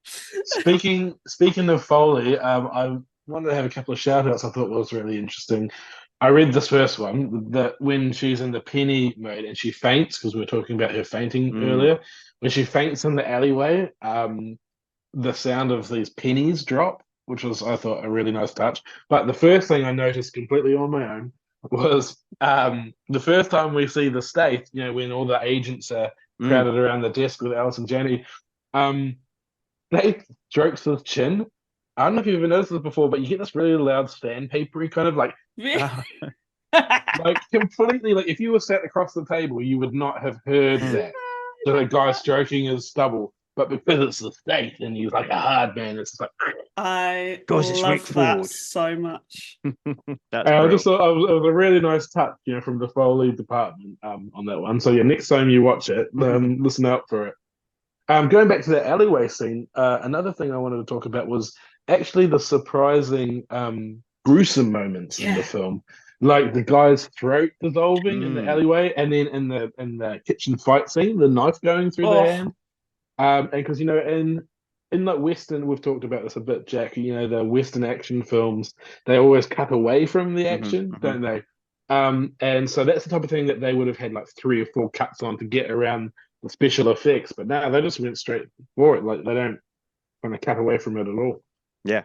Speaking of Foley, I wanted to have a couple of shout outs I thought was really interesting. I read this first one that when she's in the penny mode and she faints, because we were talking about her fainting earlier, when she faints in the alleyway, the sound of these pennies drop, which was, I thought, a really nice touch. But the first thing I noticed completely on my own was the first time we see the Stath, when all the agents are crowded around the desk with Alice and Jenny, Stath strokes his chin. I don't know if you've ever noticed this before, but you get this really loud sandpapery kind of like completely, like if you were sat across the table, you would not have heard that. So the guy stroking his stubble, but because it's the Stath and he's like a hard man, it's just like I love that so much. I just thought it was a really nice touch, from the Foley department on that one. So next time you watch it, listen out for it. Going back to the alleyway scene, another thing I wanted to talk about was actually the surprising gruesome moments in the film, like the guy's throat dissolving in the alleyway, and then in the kitchen fight scene, the knife going through the hand. And because in like Western, we've talked about this a bit, Jack. The Western action films, they always cut away from the action, don't they? And so that's the type of thing that they would have had like 3 or 4 cuts on to get around the special effects. But now they just went straight for it. Like they don't kind of cut away from it at all. Yeah.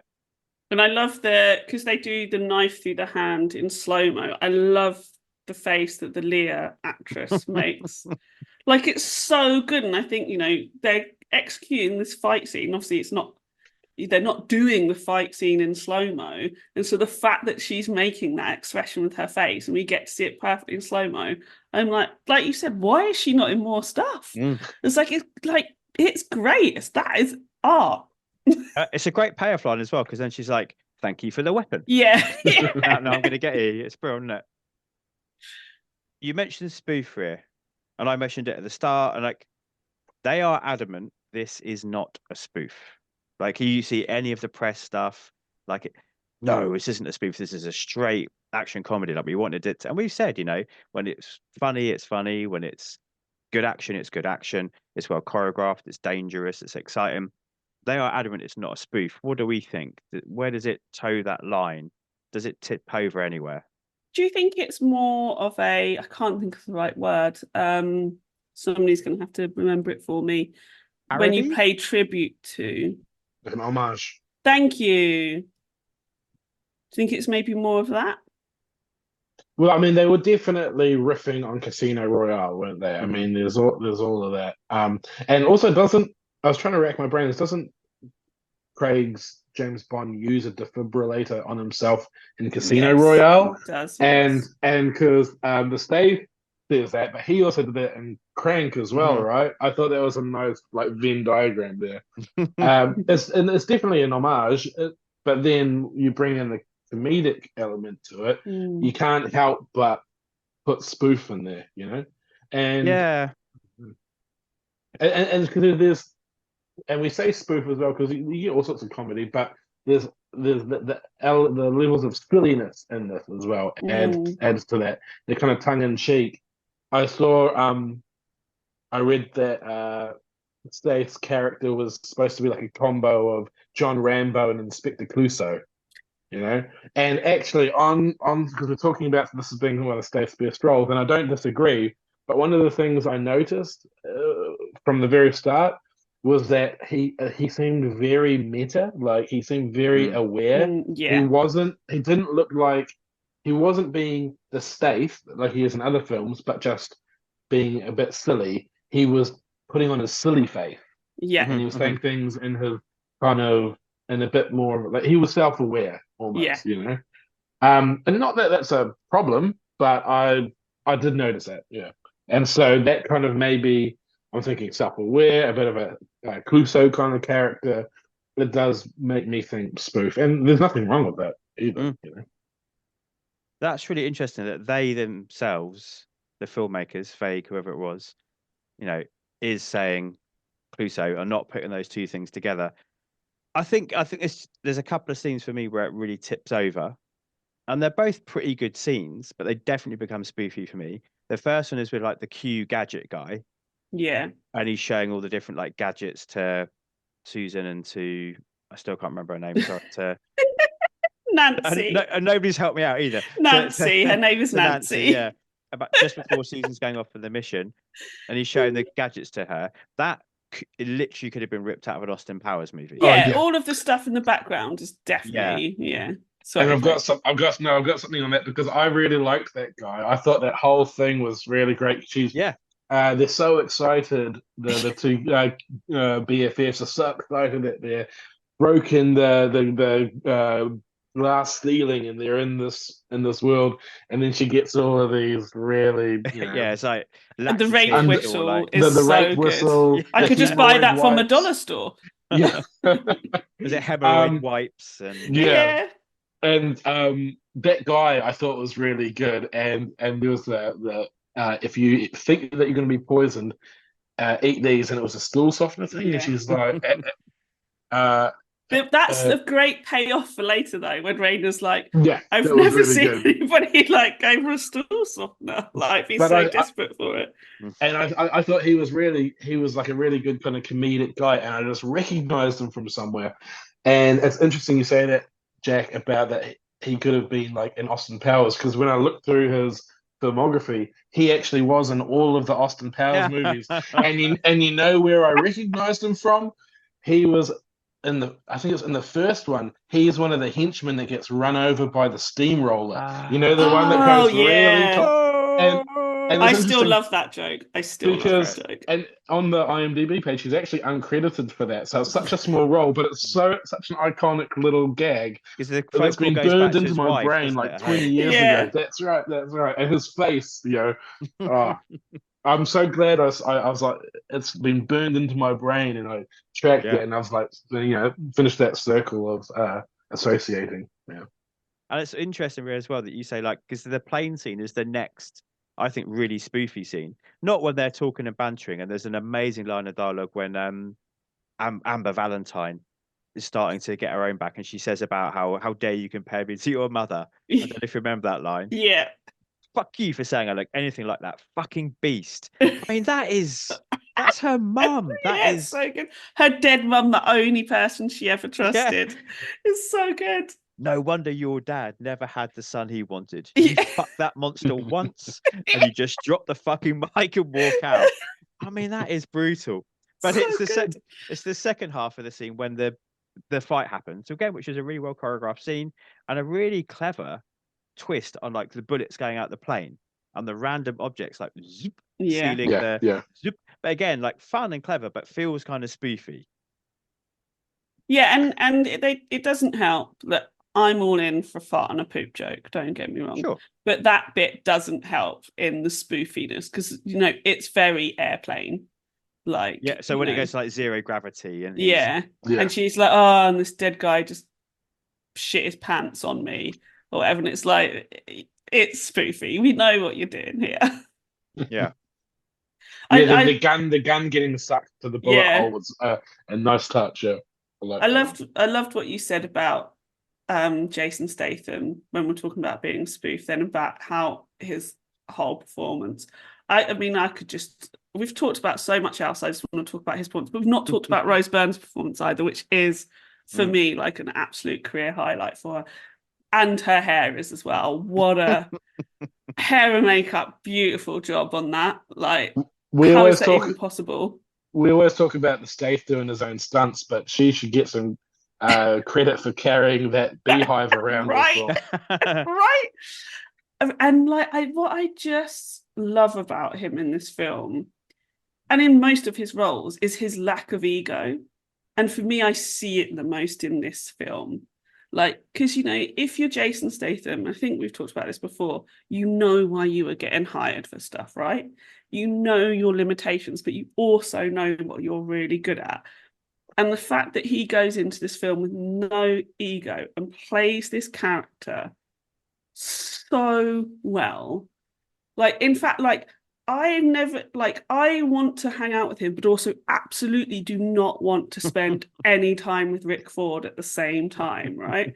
And I love because they do the knife through the hand in slow-mo. I love the face that the Leah actress makes. Like, it's so good. And I think, they're executing this fight scene. Obviously, they're not doing the fight scene in slow-mo. And so the fact that she's making that expression with her face and we get to see it perfectly in slow-mo, I'm like you said, why is she not in more stuff? It's it's great. That is art. It's a great payoff line as well, because then she's like, "Thank you for the weapon." Yeah. now I'm going to get you. It's brilliant, isn't it? You mentioned spoof here, and I mentioned it at the start, and they are adamant this is not a spoof. Like, you see any of the press stuff, no, this isn't a spoof. This is a straight action comedy like we wanted it to. And we've said, when it's funny, it's funny. When it's good action, it's good action. It's well choreographed. It's dangerous. It's exciting. They are adamant it's not a spoof. What do we think? Where does it toe that line? Does it tip over anywhere? Do you think it's more of I can't think of the right word. Somebody's going to have to remember it for me. When you pay tribute to. An homage. Thank you. Do you think it's maybe more of that? Well, I mean, they were definitely riffing on Casino Royale, weren't they? I mean, there's all of that. And also I was trying to rack my brains. Doesn't Craig's James Bond use a defibrillator on himself in Casino Royale? It does, yes. And because the Stath says that, but he also did that in Crank as well, right? I thought that was a nice Venn diagram there. It's definitely an homage, but then you bring in the comedic element to it. You can't help but put spoof in there, And and because there's. And we say spoof as well because you get all sorts of comedy, but there's the levels of silliness in this as well adds to that. They're kind of tongue in cheek. I read that Stath's character was supposed to be like a combo of John Rambo and Inspector Clouseau, And actually, because we're talking about this as being one of Stath's best roles, and I don't disagree. But one of the things I noticed from the very start was that he seemed very meta, like he seemed very aware. He didn't look like he wasn't being the Stath like he is in other films, but just being a bit silly. He was putting on a silly face. Yeah. And he was saying things in his kind of, in a bit more, like he was self-aware almost, And not that that's a problem, but I did notice that, And so that kind of maybe, I'm thinking self-aware, a bit of a Clouseau kind of character. It does make me think spoof, and there's nothing wrong with that either. That's really interesting that they themselves, the filmmakers, Feig, whoever it was, is saying Clouseau are not putting those two things together. I think there's a couple of scenes for me where it really tips over, and they're both pretty good scenes, but they definitely become spoofy for me. The first one is with the Q gadget guy. Yeah. And he's showing all the different gadgets to Susan and to, I still can't remember her name, sorry, to Nancy. And nobody's helped me out either. Nancy, her name is Nancy. Yeah. About just before Susan's going off for the mission, and he's showing the gadgets to her. It literally could have been ripped out of an Austin Powers movie. Yeah, all of the stuff in the background is definitely Sorry, and I've got something on that because I really liked that guy. I thought that whole thing was really great. They're so excited. The two BFFs are so excited that they're broken the glass ceiling and they're in this world. And then she gets all of these really, it's like the rape whistle is the so rape good. Whistle. I could just buy that from a dollar store. Yeah, is it hemorrhoid wipes and And that guy I thought was really good. And there was the if you think that you're going to be poisoned, eat these, and it was a stool softener thing. And she's like, That's a great payoff for later, though, when Rainer's like, Yeah, I've that was never really seen good. anybody like go for a stool softener, like be But so desperate for it. And I thought he was like a really good kind of comedic guy, and I just recognized him from somewhere. And it's interesting you say that, Jack, about that he could have been like in Austin Powers, because when I looked through his filmography, he actually was in all of the Austin Powers movies. And you know where I recognized him from? He was I think it's in the first one. He's one of the henchmen that gets run over by the steamroller. You know, the one that Oh goes really yeah. top. And I it's still interesting love that joke. I still love because that joke. and on the IMDb page, he's actually uncredited for that. So it's such a small role, but it's such an iconic little gag Because the phone that's call been goes back burned to into his my wife, brain doesn't like it, at 20 home? years Yeah. ago. That's right. And his face, oh, I'm so glad I was like, it's been burned into my brain, and I tracked Yeah. it, and I was like, finished that circle of associating. Yeah. And it's interesting as well that you say, like, because the plane scene is the next, I think, really spoofy scene. Not when they're talking and bantering, and there's an amazing line of dialogue when Amber Valentine is starting to get her own back, and she says about how dare you compare me to your mother. I don't know if you remember that line. Yeah. Fuck you for saying I look anything like that fucking beast. I mean, that's her mum. That Yeah, is it's so good. Her dead mum, the only person she ever trusted. It's so good. no wonder your dad never had the son he wanted. You Yeah. fucked that monster once and you just drop the fucking mic and walk out. I mean, that is brutal. But So it's the second half of the scene when the fight happens again, which is a really well choreographed scene and a really clever twist on like the bullets going out the plane and the random objects like zoop, Yeah. stealing the Yeah. zoop. But again, like fun and clever, but feels kind of spoofy. Yeah, and it doesn't help that I'm all in for fart and a poop joke, don't get me wrong. Sure. But that bit doesn't help in the spoofiness because it's very Airplane. Like Yeah. So when it goes to like zero gravity and yeah. Yeah. And she's like, oh, and this dead guy just shit his pants on me or whatever. And it's like it's spoofy. We know what you're doing here. yeah. The gun getting sucked to the bullet Yeah. hole was a nice touch. Yeah. I loved what you said about Jason Statham when we're talking about being spoofed, then about how his whole performance. I mean, we've talked about so much else. I just want to talk about his performance, but we've not talked about Rose Byrne's performance either, which is for me like an absolute career highlight for her. And her hair is as well. What a hair and makeup, beautiful job on that. Like, how is that even possible? We always talk about the Stath doing his own stunts, but she should get some credit for carrying that beehive around. Right. Right. And what I just love about him in this film, and in most of his roles, is his lack of ego. And for me, I see it the most in this film. Like, because, if you're Jason Statham, I think we've talked about this before, you know why you were getting hired for stuff, right? You know your limitations, but you also know what you're really good at. And the fact that he goes into this film with no ego and plays this character so well. Like, in fact, like, I want to hang out with him, but also absolutely do not want to spend any time with Rick Ford at the same time, right?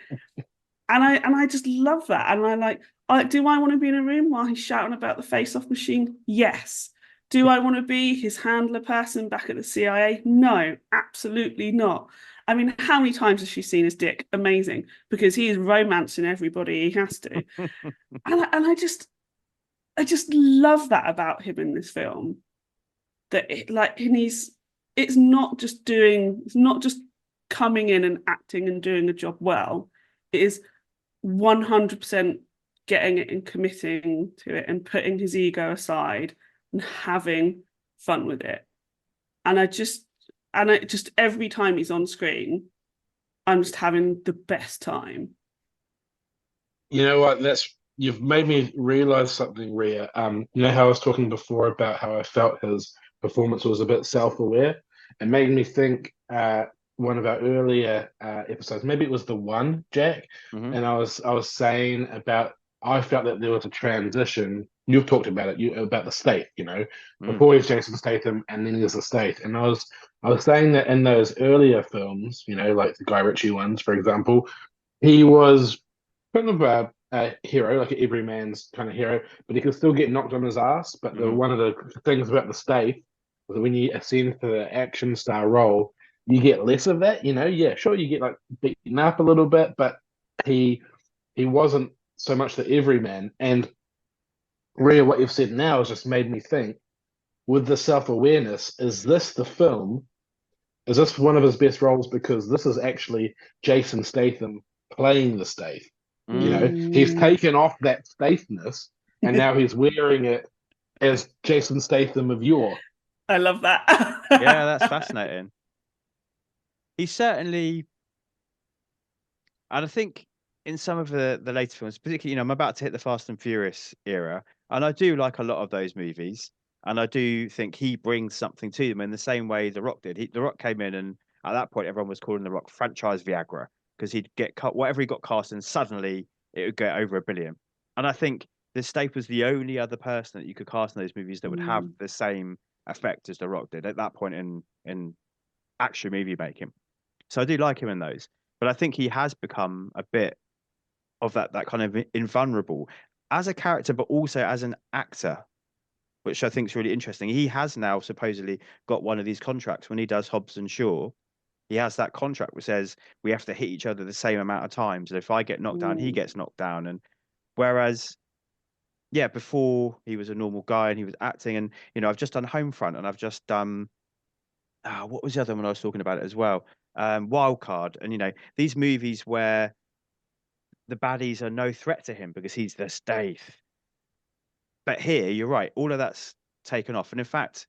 And I just love that. And do I want to be in a room while he's shouting about the face-off machine? Yes. Do I want to be his handler person back at the CIA? No, absolutely not. I mean, how many times has she seen his dick? Amazing, because he is romancing everybody he has to. and I just love that about him in this film. That it's not just coming in and acting and doing a job well. It is 100% getting it and committing to it and putting his ego aside and having fun with it. And I just every time he's on screen, I'm just having the best time. You know what? You've made me realize something, Rhea. You know how I was talking before about how I felt his performance was a bit self-aware? It made me think one of our earlier episodes, maybe it was the one, Jack, and I was saying about I felt that there was a transition. You've talked about it, about the Stath, before he's Jason Statham, and then there's the Stath, and I I was saying that in those earlier films, like the Guy Ritchie ones, for example, he was kind of a hero, like an everyman's kind of hero, but he could still get knocked on his ass. But one of the things about the Stath was that when you ascend to the action star role, you get less of that. Yeah, sure, you get like beaten up a little bit, but he wasn't so much the everyman. And really, what you've said now has just made me think. With the self-awareness, is this the film? Is this one of his best roles? Because this is actually Jason Statham playing the Stath. He's taken off that Stathness and now he's wearing it as Jason Statham of yore. I love that. Yeah, that's fascinating. He's certainly, and I think in some of the later films, particularly, I'm about to hit the Fast and Furious era, and I do like a lot of those movies. And I do think he brings something to them in the same way The Rock did. The Rock came in, and at that point, everyone was calling The Rock franchise Viagra because he'd get cut, whatever he got cast, and suddenly it would get over $1 billion. And I think the Stath was the only other person that you could cast in those movies that would have the same effect as The Rock did at that point in action movie making. So I do like him in those, but I think he has become a bit of that kind of invulnerable as a character, but also as an actor, which I think is really interesting. He has now supposedly got one of these contracts when he does Hobbs and Shaw. He has that contract which says we have to hit each other the same amount of times. And if I get knocked down, he gets knocked down. And whereas, yeah, before he was a normal guy and he was acting, and I've just done Homefront, and I've just done what was the other one I was talking about it as well? Wildcard, and these movies where the baddies are no threat to him because he's the Stath. But here, you're right, all of that's taken off. And in fact,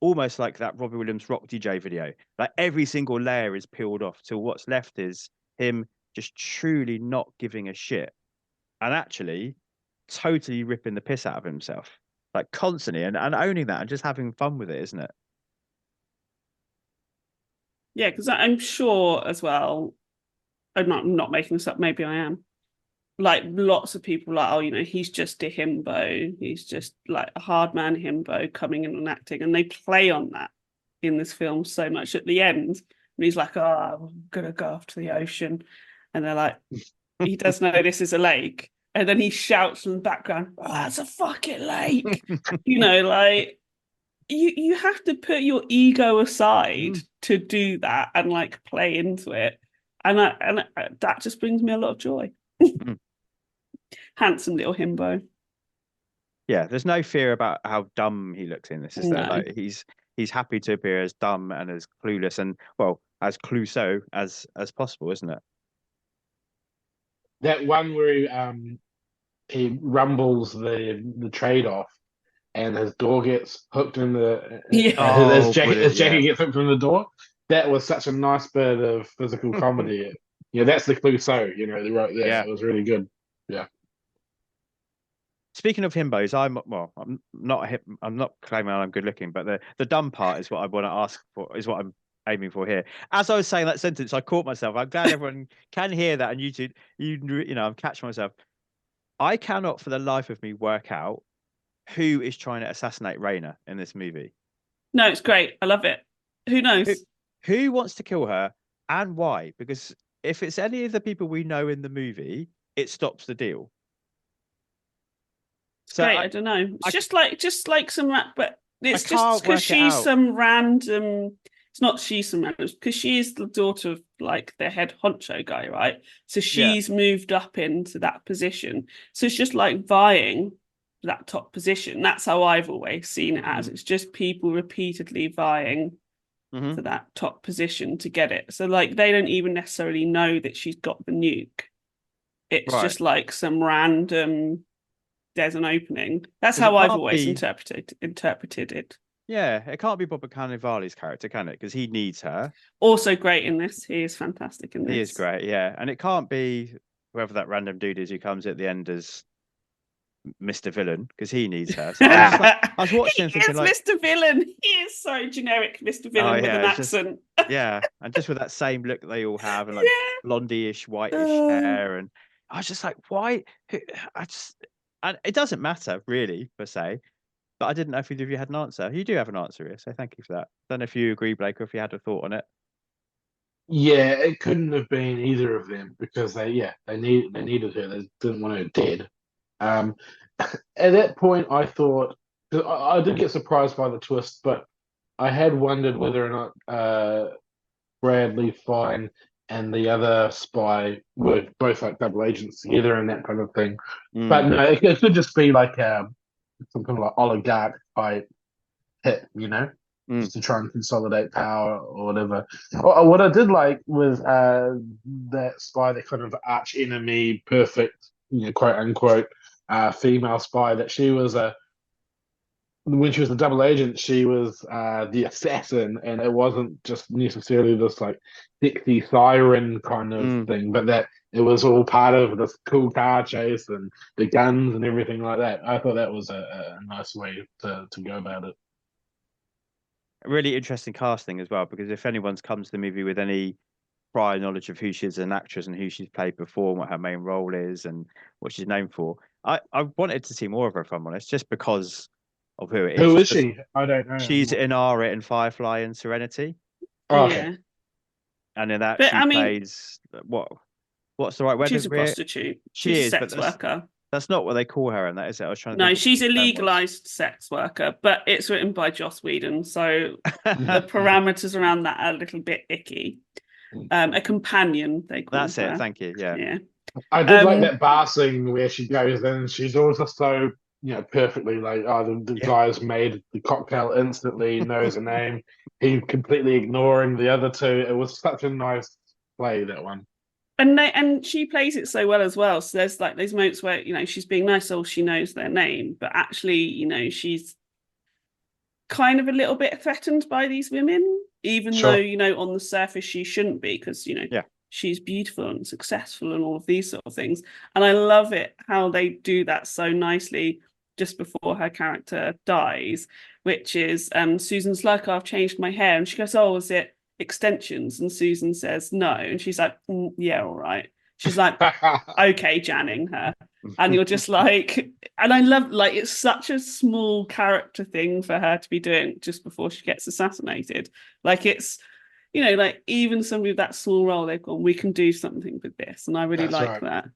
almost like that Robbie Williams Rock DJ video, like every single layer is peeled off till what's left is him just truly not giving a shit and actually totally ripping the piss out of himself, like constantly and owning that and just having fun with it, isn't it? Yeah, because I'm sure as well, I'm not making this up, maybe I am. Like lots of people like, oh, he's just a himbo. He's just like a hard man himbo coming in and acting. And they play on that in this film so much at the end. And he's like, oh, I'm going to go off to the ocean. And they're like, he does know this is a lake. And then he shouts in the background, oh, that's a fucking lake. Like you have to put your ego aside to do that and like play into it. And that just brings me a lot of joy. Handsome little himbo. Yeah, there's no fear about how dumb he looks in this. Is that like he's happy to appear as dumb and as clueless and as Clouseau as possible, isn't it? That one where he rumbles the trade off and his door gets hooked in the his jacket gets hooked in the door. That was such a nice bit of physical comedy. That's the Clouseau, they wrote there. Yeah. It was really good. Yeah. Speaking of himbos, I'm not claiming I'm good looking, but the dumb part is what I want to ask for, is what I'm aiming for here. As I was saying that sentence, I caught myself. I'm glad everyone can hear that on YouTube. I'm catching myself. I cannot for the life of me work out who is trying to assassinate Raina in this movie. No, it's great. I love it. Who knows? Who wants to kill her and why? Because if it's any of the people we know in the movie, it stops the deal. So great. I don't know. It's just like some, but it's just because she's some random. It's not she's some random because she is the daughter of like the head honcho guy, right? So she's moved up into that position. So it's just like vying for that top position. That's how I've always seen it as. It's just people repeatedly vying for that top position to get it. So like they don't even necessarily know that she's got the nuke. It's just like some random. There's an opening. That's how I've always interpreted it. Yeah, it can't be Bob Cannavale's character, can it? Because he needs her. Also great in this. He is fantastic in this. He is great, yeah. And it can't be whoever that random dude is who comes at the end as Mr. Villain, because he needs her. So I was watching and thinking, like, Mr. Villain. He is so generic, Mr. Villain, with an accent. Yeah, and just with that same look they all have, and like blondie-ish, whitish hair, and I was just like, why? And it doesn't matter really per se, But I didn't know if either of you had an answer. You do have an answer here, so thank you for that. Don't know if you agree, Blake, or if you had a thought on it. Yeah, it couldn't have been either of them because they needed her. They didn't want her dead. Um, at that point, I thought 'cause I did get surprised by the twist, but I had wondered whether or not Bradley Fine and the other spy were both like double agents together and that kind of thing. But no, it could just be like some kind of like oligarch type hit, just to try and consolidate power or whatever. What I did like was that spy, that kind of arch enemy, perfect, quote unquote, female spy. That she was when she was a double agent, she was the assassin, and it wasn't just necessarily this like sexy siren kind of thing, but that it was all part of this cool car chase and the guns and everything like that. I thought that was a nice way to go about it. Really interesting casting as well, because if anyone's come to the movie with any prior knowledge of who she is as an actress and who she's played before and what her main role is and what she's known for, I wanted to see more of her, if I'm honest, just because of who it is. Who is she? I don't know. She's Inara in Firefly and Serenity. Oh, okay. Yeah. And in that, But, she plays what's the right word? She's a prostitute. She's a sex worker. That's not what they call her in that, is it? I was trying to No, think she's a legalized sex worker, but it's written by Joss Whedon, so the parameters around that are a little bit icky. A companion, they call That's her. it. Thank you. Yeah. I did like that bar scene where she goes in. She's always just so perfectly like, the guy's made the cocktail instantly, knows the name. He completely ignoring the other two. It was such a nice play, that one. And she plays it so well as well. So there's like those moments where she's being nice, or she knows their name, but actually she's kind of a little bit threatened by these women, even though on the surface she shouldn't be, because she's beautiful and successful and all of these sort of things. And I love it how they do that so nicely just before her character dies, which is Susan's like, I've changed my hair, and she goes, oh, is it extensions? And Susan says no, and she's like, yeah, all right. She's like, okay, Janning her. And you're just like, and I love, like, it's such a small character thing for her to be doing just before she gets assassinated. Like, it's like, even somebody with that small role, they've gone, we can do something with this, and I really like that.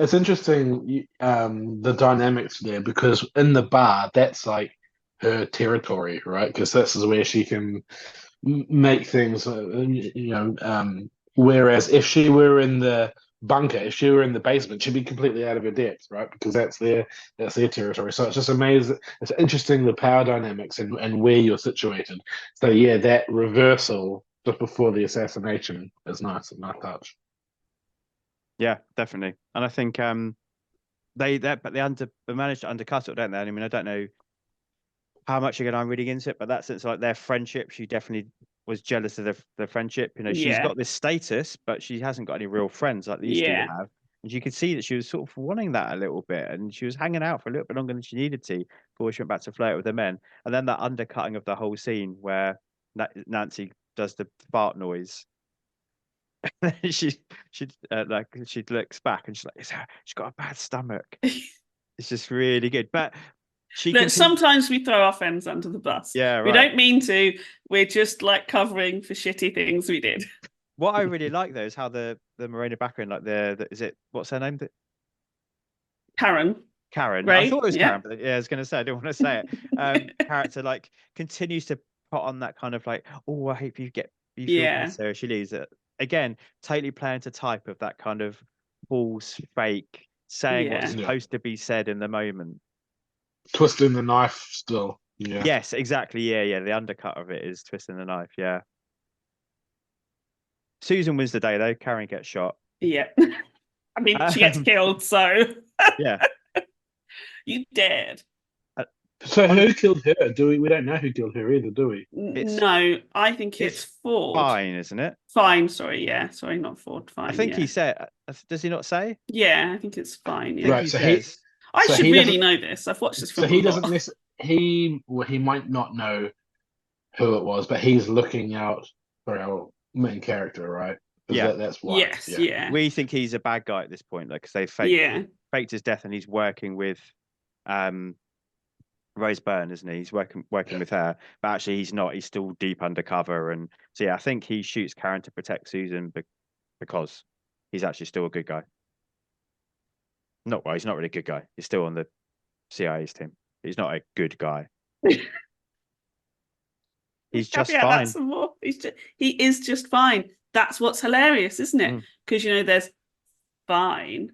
It's interesting, the dynamics there, because in the bar, that's like her territory, right? Because this is where she can make things, whereas if she were in the bunker, if she were in the basement, she'd be completely out of her depth, right? Because that's their territory. So it's just amazing. It's interesting, the power dynamics and where you're situated. So yeah, that reversal just before the assassination is nice, a nice touch. Yeah, definitely. And I think they managed to undercut it, don't they? I mean, I don't know how much again I'm reading into it, but that sense, like, their friendship, she definitely was jealous of their friendship. She's got this status, but she hasn't got any real friends like these two have. And you could see that she was sort of wanting that a little bit, and she was hanging out for a little bit longer than she needed to before she went back to flirt with the men. And then that undercutting of the whole scene where Nancy does the fart noise. she looks back and she's like, she's got a bad stomach. It's just really good. But sometimes we throw our friends under the bus. Yeah, right. We don't mean to. We're just like covering for shitty things we did. What I really like though is how the Morena background, like is it, what's her name? Karen. Right? I thought it was Karen, but I was going to say, I didn't want to say it. Character like continues to put on that kind of like, oh, I hope you feel better. She leaves it again, totally playing to type of that kind of false, fake, saying what's supposed to be said in the moment. Twisting the knife still. Yeah. Yes, exactly. Yeah. The undercut of it is twisting the knife. Yeah. Susan wins the day though. Karen gets shot. Yeah. I mean, she gets killed, so yeah. You dared. So who killed her? We don't know who killed her either, do we? No, I think it's Ford. Fine, isn't it? Fine, sorry, not Ford. Fine. I think he said. Does he not say? Yeah, I think it's fine. Yeah. Right. I should really know this. I've watched this film. So he doesn't. He might not know who it was, but he's looking out for our main character, right? Yeah, that's why. Yes, yeah. We think he's a bad guy at this point, like, because they faked his death, and he's working with Rose Byrne, isn't he? He's working with her, but actually he's not. He's still deep undercover, and so yeah, I think he shoots Karen to protect Susan because he's actually still a good guy. He's not really a good guy. He's still on the CIA's team. He's not a good guy. He's just fine. That's more. He is just fine. That's what's hilarious, isn't it? Because there's fine,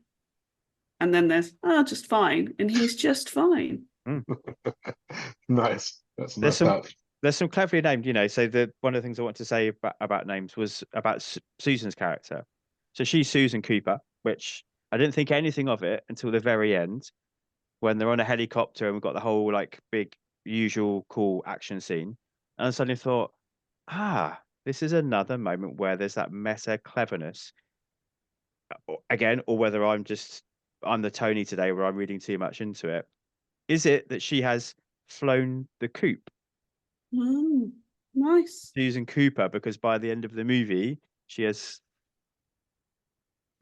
and then there's just fine, and he's just fine. Nice. That's nice. There's some cleverly named, so one of the things I want to say about names was about Susan's character. So she's Susan Cooper, which I didn't think anything of it until the very end, when they're on a helicopter and we've got the whole like big usual cool action scene. And I suddenly thought, this is another moment where there's that meta cleverness again, or whether I'm the Tony today where I'm reading too much into it. Is it that she has flown the coop? Nice. Susan Cooper, because by the end of the movie, she has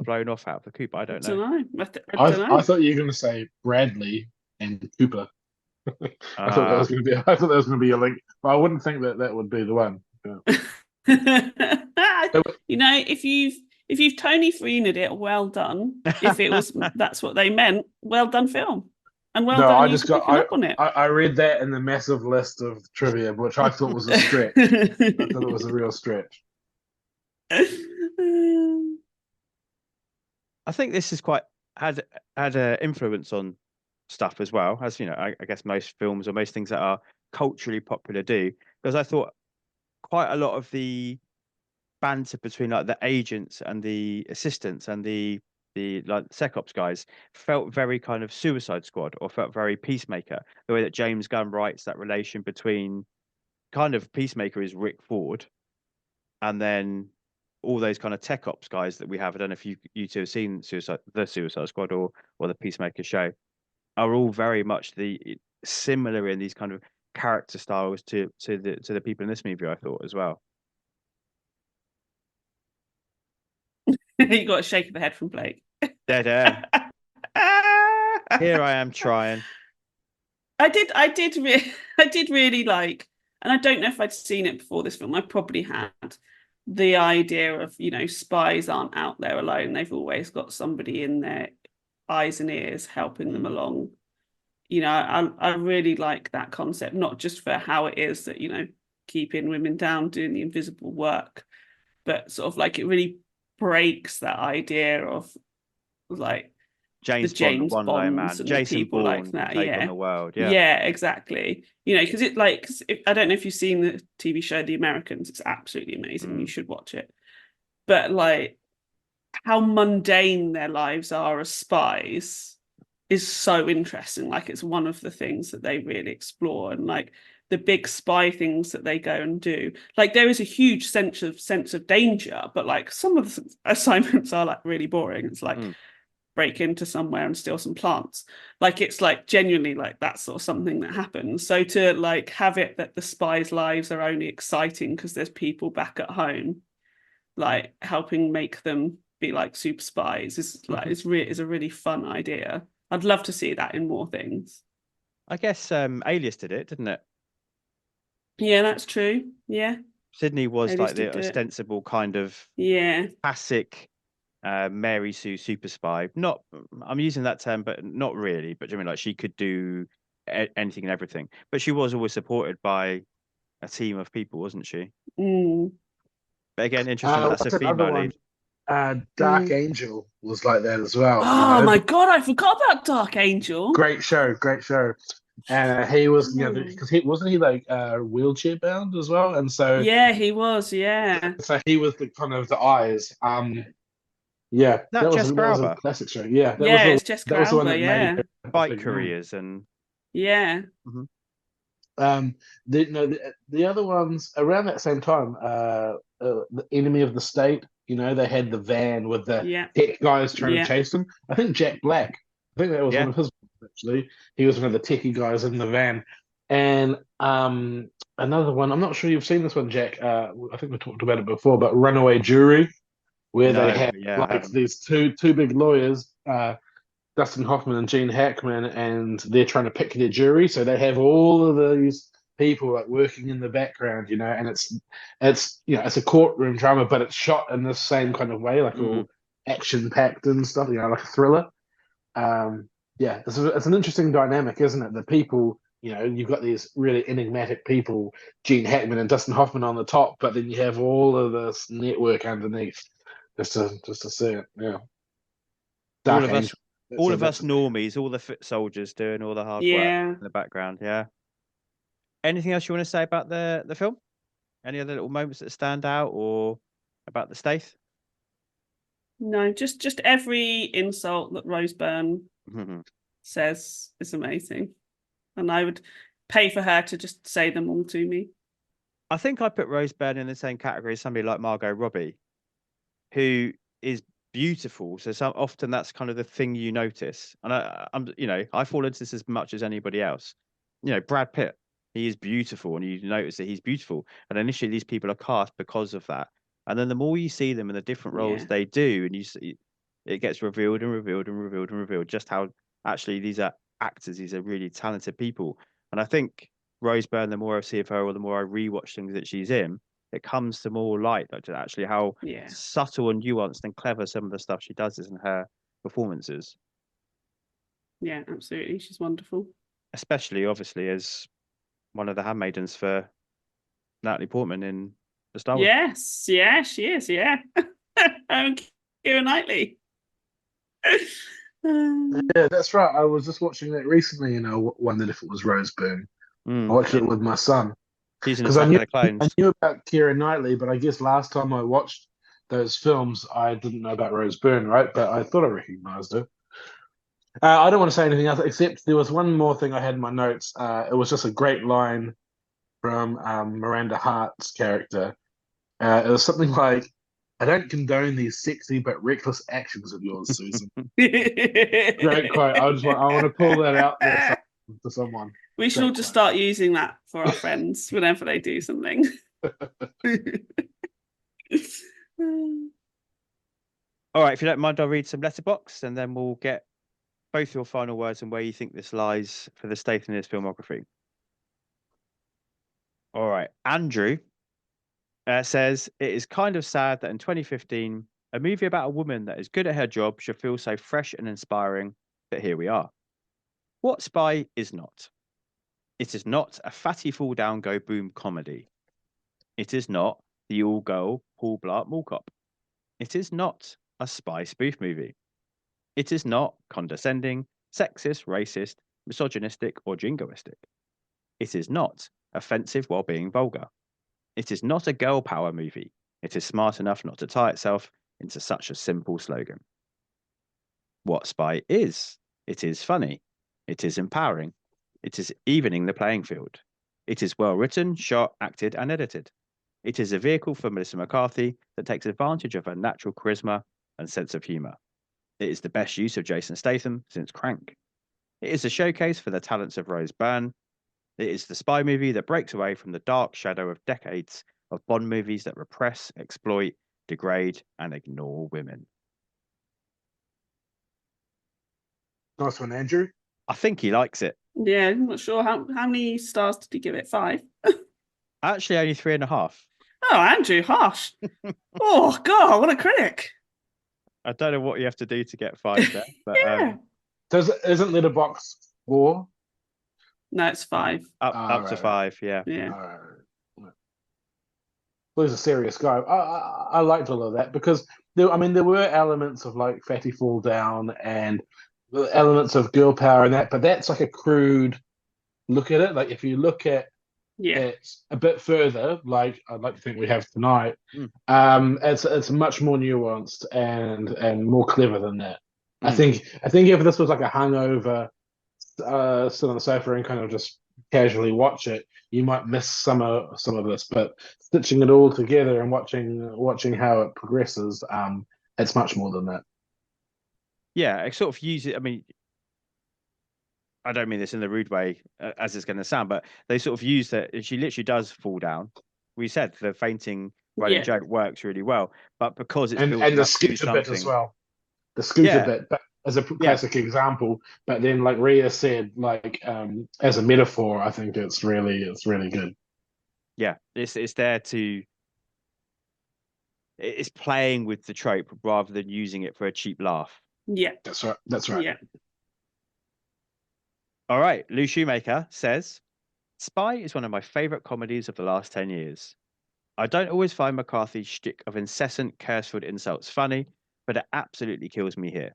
flown off out of the coop. I don't know. I thought you were going to say Bradley and Cooper. I thought that was going to be a link, but I wouldn't think that would be the one. If you've Tony Freened it, well done. If it was that's what they meant, well done, film. And well done. I read that in the massive list of trivia, which I thought was a stretch. I thought it was a real stretch. I think this is had an influence on stuff as well, as I guess most films or most things that are culturally popular do, because I thought quite a lot of the banter between like the agents and the assistants and the like Sec Ops guys felt very kind of Suicide Squad, or felt very Peacemaker. The way that James Gunn writes that relation between kind of Peacemaker is Rick Ford, and then all those kind of tech ops guys that we have. I don't know if you two have seen the Suicide Squad or the Peacemaker show, are all very much similar in these kind of character styles to the people in this movie, I thought, as well. You got a shake of the head from Blake. Dead air. Here I am trying. I did really like, and I don't know if I'd seen it before this film. I probably had the idea of spies aren't out there alone. They've always got somebody in their eyes and ears helping them along. I really like that concept, not just for how it is that keeping women down, doing the invisible work, but sort of like it really breaks that idea of like James Bond, man, Jason people Bourne, like that, on the world, yeah, exactly. Because I don't know if you've seen the TV show The Americans. It's absolutely amazing. You should watch it. But like how mundane their lives are as spies is so interesting. Like it's one of the things that they really explore, and like the big spy things that they go and do. Like there is a huge sense of danger, but like some of the assignments are like really boring. It's like break into somewhere and steal some plants. Like it's like genuinely like that sort of something that happens. So to like have it that the spies' lives are only exciting because there's people back at home, like helping make them be like super spies is like is a really fun idea. I'd love to see that in more things. I guess Alias did it, didn't it? Yeah, that's true. Yeah. Sydney was like the ostensible kind of classic Mary Sue super spy. Not, I'm using that term, but not really. But I mean, like she could do anything and everything. But she was always supported by a team of people, wasn't she? But again, interesting. That's a female lead. Dark Angel was like that as well. Oh my god, I forgot about Dark Angel. Great show. And he was, because he wasn't like wheelchair bound as well, and so he was, yeah. So he was the kind of the eyes. That was a classic show. Yeah, it's Jessica Alba. Yeah, bike careers and the other ones around that same time. The Enemy of the State. They had the van with the tech guys trying to chase them. I think Jack Black. I think that was one of his. Actually, he was one of the techie guys in the van. And another one, I'm not sure you've seen this one, Jack. I think we talked about it before, but Runaway Jury, where they had these two big lawyers Dustin Hoffman and Gene Hackman, and they're trying to pick their jury. So they have all of these people like working in the background, and it's it's a courtroom drama, but it's shot in the same kind of way, like all action packed and stuff, like a thriller. Yeah, it's an interesting dynamic, isn't it? The people, you've got these really enigmatic people, Gene Hackman and Dustin Hoffman on the top, but then you have all of this network underneath, just to see it. Yeah, All Dark of us, Angel. all of us normies, all the foot soldiers doing all the hard work in the background. Yeah. Anything else you want to say about the film? Any other little moments that stand out, or about the Stath? No, just every insult that Rose Byrne says is amazing, and I would pay for her to just say them all to me. I think I put Rose Byrne in the same category as somebody like Margot Robbie, who is beautiful. So often that's kind of the thing you notice, and I fall into this as much as anybody else. Brad Pitt, he is beautiful, and you notice that he's beautiful. And initially, these people are cast because of that. And then the more you see them in the different roles they do, and you see it gets revealed and revealed and revealed and revealed just how actually these are actors, these are really talented people. And I think Rose Byrne, the more I see of her, or the more I rewatch things that she's in, it comes to more light, like actually how subtle and nuanced and clever some of the stuff she does is in her performances. Yeah, absolutely. She's wonderful. Especially, obviously, as one of the handmaidens for Natalie Portman in the Star Wars. Yes, yeah, she is, yeah. Keira Knightley. Yeah, that's right. I was just watching that recently, and I wondered if it was Rose Byrne. I watched it with my son. Because I knew about Keira Knightley, but I guess last time I watched those films, I didn't know about Rose Byrne, right? But I thought I recognized her. I don't want to say anything else, except there was one more thing I had in my notes. It was just a great line from Miranda Hart's character. It was something like, "I don't condone these sexy but reckless actions of yours, Susan." Great quote. I want to pull that out there to someone. We should all just start using that for our friends whenever they do something. All right, if you don't mind, I'll read some letterbox, and then we'll get both your final words and where you think this lies for the Stath in his filmography. All right, Andrew says, "It is kind of sad that in 2015, a movie about a woman that is good at her job should feel so fresh and inspiring, but here we are. What Spy is not? It is not a fatty fall down go boom comedy. It is not the all girl Paul Blart Mall Cop. It is not a spy spoof movie. It is not condescending, sexist, racist, misogynistic, or jingoistic. It is not offensive while being vulgar. It is not a girl power movie. It is smart enough not to tie itself into such a simple slogan. What Spy is? It is funny. It is empowering. It is evening the playing field. It is well written, shot, acted, and edited. It is a vehicle for Melissa McCarthy that takes advantage of her natural charisma and sense of humour. It is the best use of Jason Statham since Crank. It is a showcase for the talents of Rose Byrne. It is the spy movie that breaks away from the dark shadow of decades of Bond movies that repress, exploit, degrade, and ignore women." Nice one, Andrew. I think he likes it. Yeah, I'm not sure how many stars did he give it. 5? Actually, only 3.5. Oh, Andrew, harsh. Oh God, what a critic. I don't know what you have to do to get 5 there, but yeah. Isn't Letterboxd 4? No, it's 5. Up to 5, yeah. Yeah. Well, he's a serious guy. I liked all of that because there were elements of like fatty fall down and elements of girl power and that, but that's like a crude look at it. Like if you look at it a bit further, like I'd like to think we have tonight, it's much more nuanced and more clever than that. I think if this was like a hungover, sit on the sofa and kind of just casually watch it, you might miss some of this. But stitching it all together and watching how it progresses, it's much more than that. Yeah, I sort of use it. I mean, I don't mean this in the rude way as it's going to sound, but they sort of use that. She literally does fall down. We said the fainting running joke works really well, but because it's and the scooter bit as well. The scooter bit, as a classic example. But then, like Rhea said, like as a metaphor, I think it's really good. Yeah, it's there to it's playing with the trope rather than using it for a cheap laugh. Yeah, That's right. That's right. yeah. All right, Lou Shoemaker says, Spy is one of my favourite comedies of the last 10 years. I don't always find McCarthy's shtick of incessant curse-filled insults funny, but it absolutely kills me here.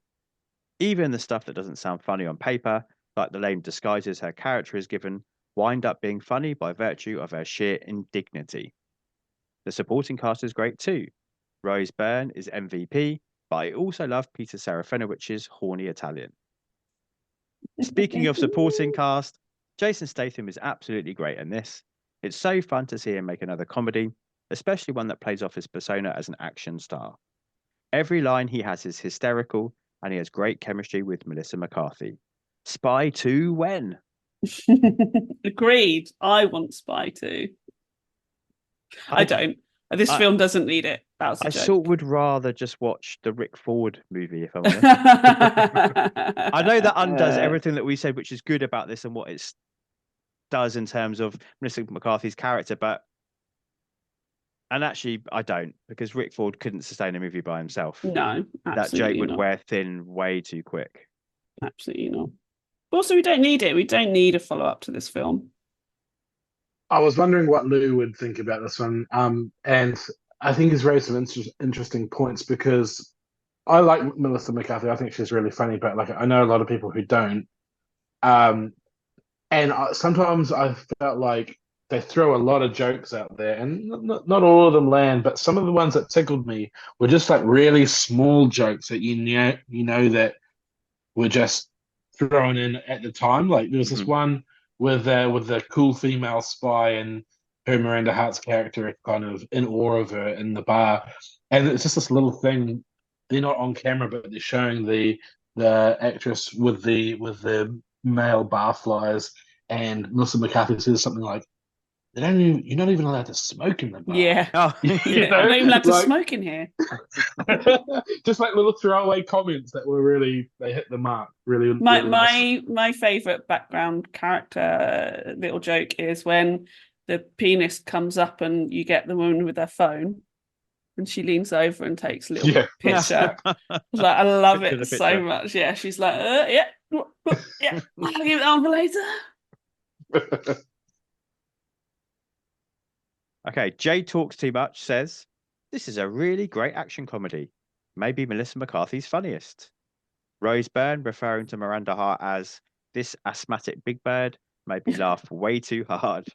Even the stuff that doesn't sound funny on paper, like the lame disguises her character is given, wind up being funny by virtue of her sheer indignity. The supporting cast is great too. Rose Byrne is MVP, but I also love Peter Serafinowicz' horny Italian. Speaking of supporting cast, Jason Statham is absolutely great in this. It's so fun to see him make another comedy, especially one that plays off his persona as an action star. Every line he has is hysterical, and he has great chemistry with Melissa McCarthy. Spy 2 when? Agreed. I want Spy 2. I don't. This film doesn't need it. That was a I joke. sort of would rather just watch the Rick Ford movie, if I'm honest. I know that undoes everything that we said, which is good about this and what it does in terms of Melissa McCarthy's character, and actually I don't, because Rick Ford couldn't sustain a movie by himself. No, that joke would wear thin way too quick. Absolutely not. Also, we don't need it. We don't need a follow-up to this film. I was wondering what Lou would think about this one, and I think he's raised some interesting points, because I like Melissa McCarthy. I think she's really funny, but like I know a lot of people who don't. And sometimes I felt like they throw a lot of jokes out there, and not all of them land, but some of the ones that tickled me were just like really small jokes that you know that were just thrown in at the time. Like there was this one with the cool female spy and her Miranda Hart's character kind of in awe of her in the bar, and it's just this little thing. They're not on camera, but they're showing the actress with the male barflies, and Melissa McCarthy says something like, you're not even allowed to smoke in the bar. Yeah. Oh, I'm not even allowed to smoke in here. Just like little throwaway comments that were really, they hit the mark. Really, my favorite background character little joke is when the pianist comes up and you get the woman with her phone, and she leans over and takes a little picture. I love it so much. Yeah, she's like, yeah, I'll give it on for later. Okay, Jay Talks Too Much says, this is a really great action comedy. Maybe Melissa McCarthy's funniest. Rose Byrne, referring to Miranda Hart as this asthmatic big bird, made me laugh way too hard.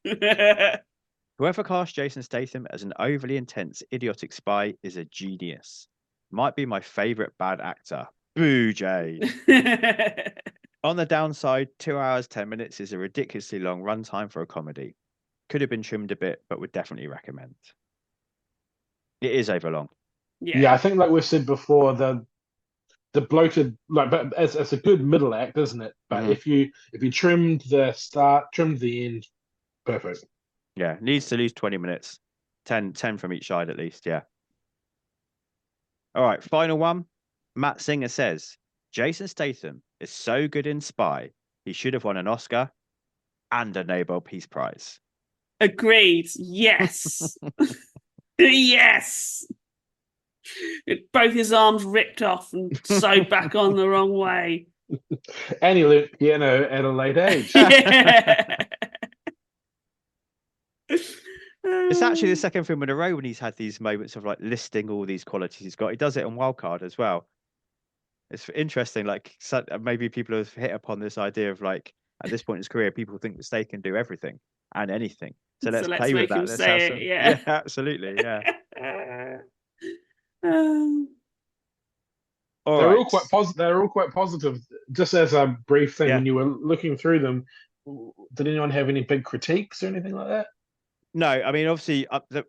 Whoever cast Jason Statham as an overly intense, idiotic spy is a genius. Might be my favourite bad actor. Boo, Jay. On the downside, 2 hours, 10 minutes is a ridiculously long runtime for a comedy. Could have been trimmed a bit, but would definitely recommend. It is overlong. Yeah, I think like we've said before, the bloated, like, but it's a good middle act, isn't it? But if you trimmed the start, trimmed the end, perfect. Yeah, needs to lose 20 minutes. 10 from each side at least, yeah. All right, final one. Matt Singer says, Jason Statham is so good in Spy, he should have won an Oscar and a Nobel Peace Prize. Agreed. Yes. Yes. Both his arms ripped off and sewed back on the wrong way. And he learned piano at a late age. It's actually the second film in a row when he's had these moments of like listing all these qualities he's got. He does it on Wildcard as well. It's interesting. Like maybe people have hit upon this idea of like at this point in his career, people think that Stath can do everything and anything. So let's play with that. Let's have some... Yeah, absolutely. Yeah. They're all quite positive. They're all quite positive. Just as a brief thing, when you were looking through them, did anyone have any big critiques or anything like that? No, I mean, obviously,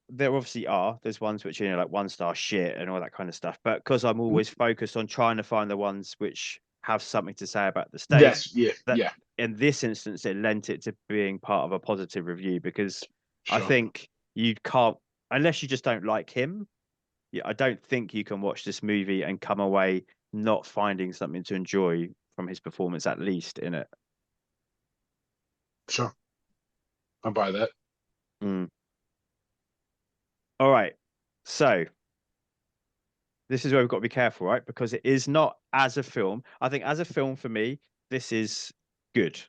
there obviously are. There's ones which, like 1-star shit and all that kind of stuff. But because I'm always focused on trying to find the ones which have something to say about the state. Yes, in this instance, it lent it to being part of a positive review, because I think you can't, unless you just don't like him. I don't think you can watch this movie and come away not finding something to enjoy from his performance, at least in it. Sure, I buy that. All right, so this is where we've got to be careful, right? Because it is not as a film. I think as a film for me, this is good.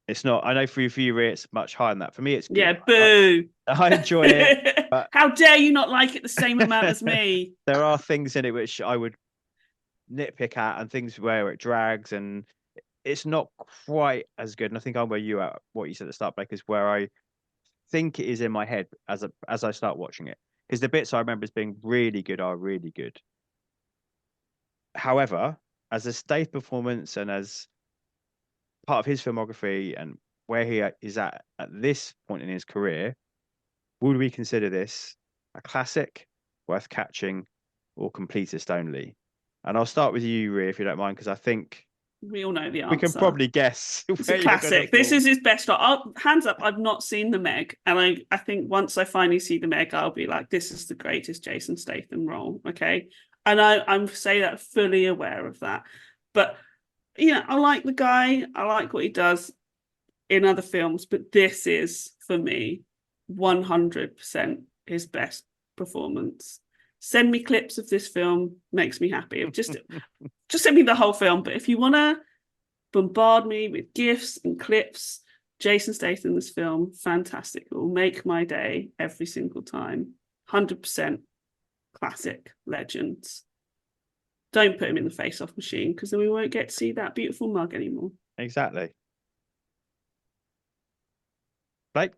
It's not. I know for you, it's much higher than that. For me, it's good. Yeah, boo. I enjoy it. But how dare you not like it the same amount as me? There are things in it which I would nitpick at, and things where it drags, and it's not quite as good. And I think I'm where you at what you said at the start, Blake, is where I think it is in my head as I start watching it, because the bits I remember as being really good are really good. However, as a Stath performance and as part of his filmography and where he is at this point in his career, would we consider this a classic, worth catching, or completist only? And I'll start with you, Rhea, if you don't mind, because I think we all know the answer. We can probably guess. It's a classic. This is his best shot. Hands up, I've not seen The Meg. And I think once I finally see The Meg, I'll be like, this is the greatest Jason Statham role. Okay. And I'm say that fully aware of that. But, you know, I like the guy. I like what he does in other films. But this is, for me, 100% his best performance. Send me clips of this film, makes me happy. Just send me the whole film. But if you want to bombard me with gifs and clips, Jason Statham in this film, fantastic. It will make my day every single time. 100% classic legends. Don't put him in the face-off machine, because then we won't get to see that beautiful mug anymore. Exactly. Blake?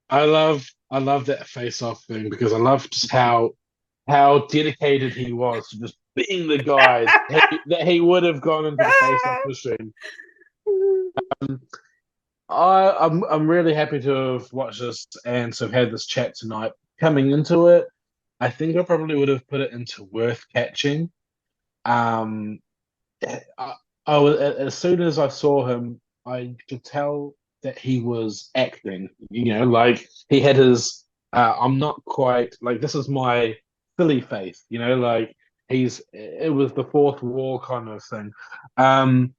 I love that face-off thing, because I love just how dedicated he was to just being the guy that he would have gone into the face-off machine. I'm really happy to have watched this and to have had this chat tonight. Coming into it, I think I probably would have put it into worth catching. I was, as soon as I saw him, I could tell that he was acting. You know, like he had his. I'm not quite like, this is my silly face. You know, like it was the fourth wall kind of thing. And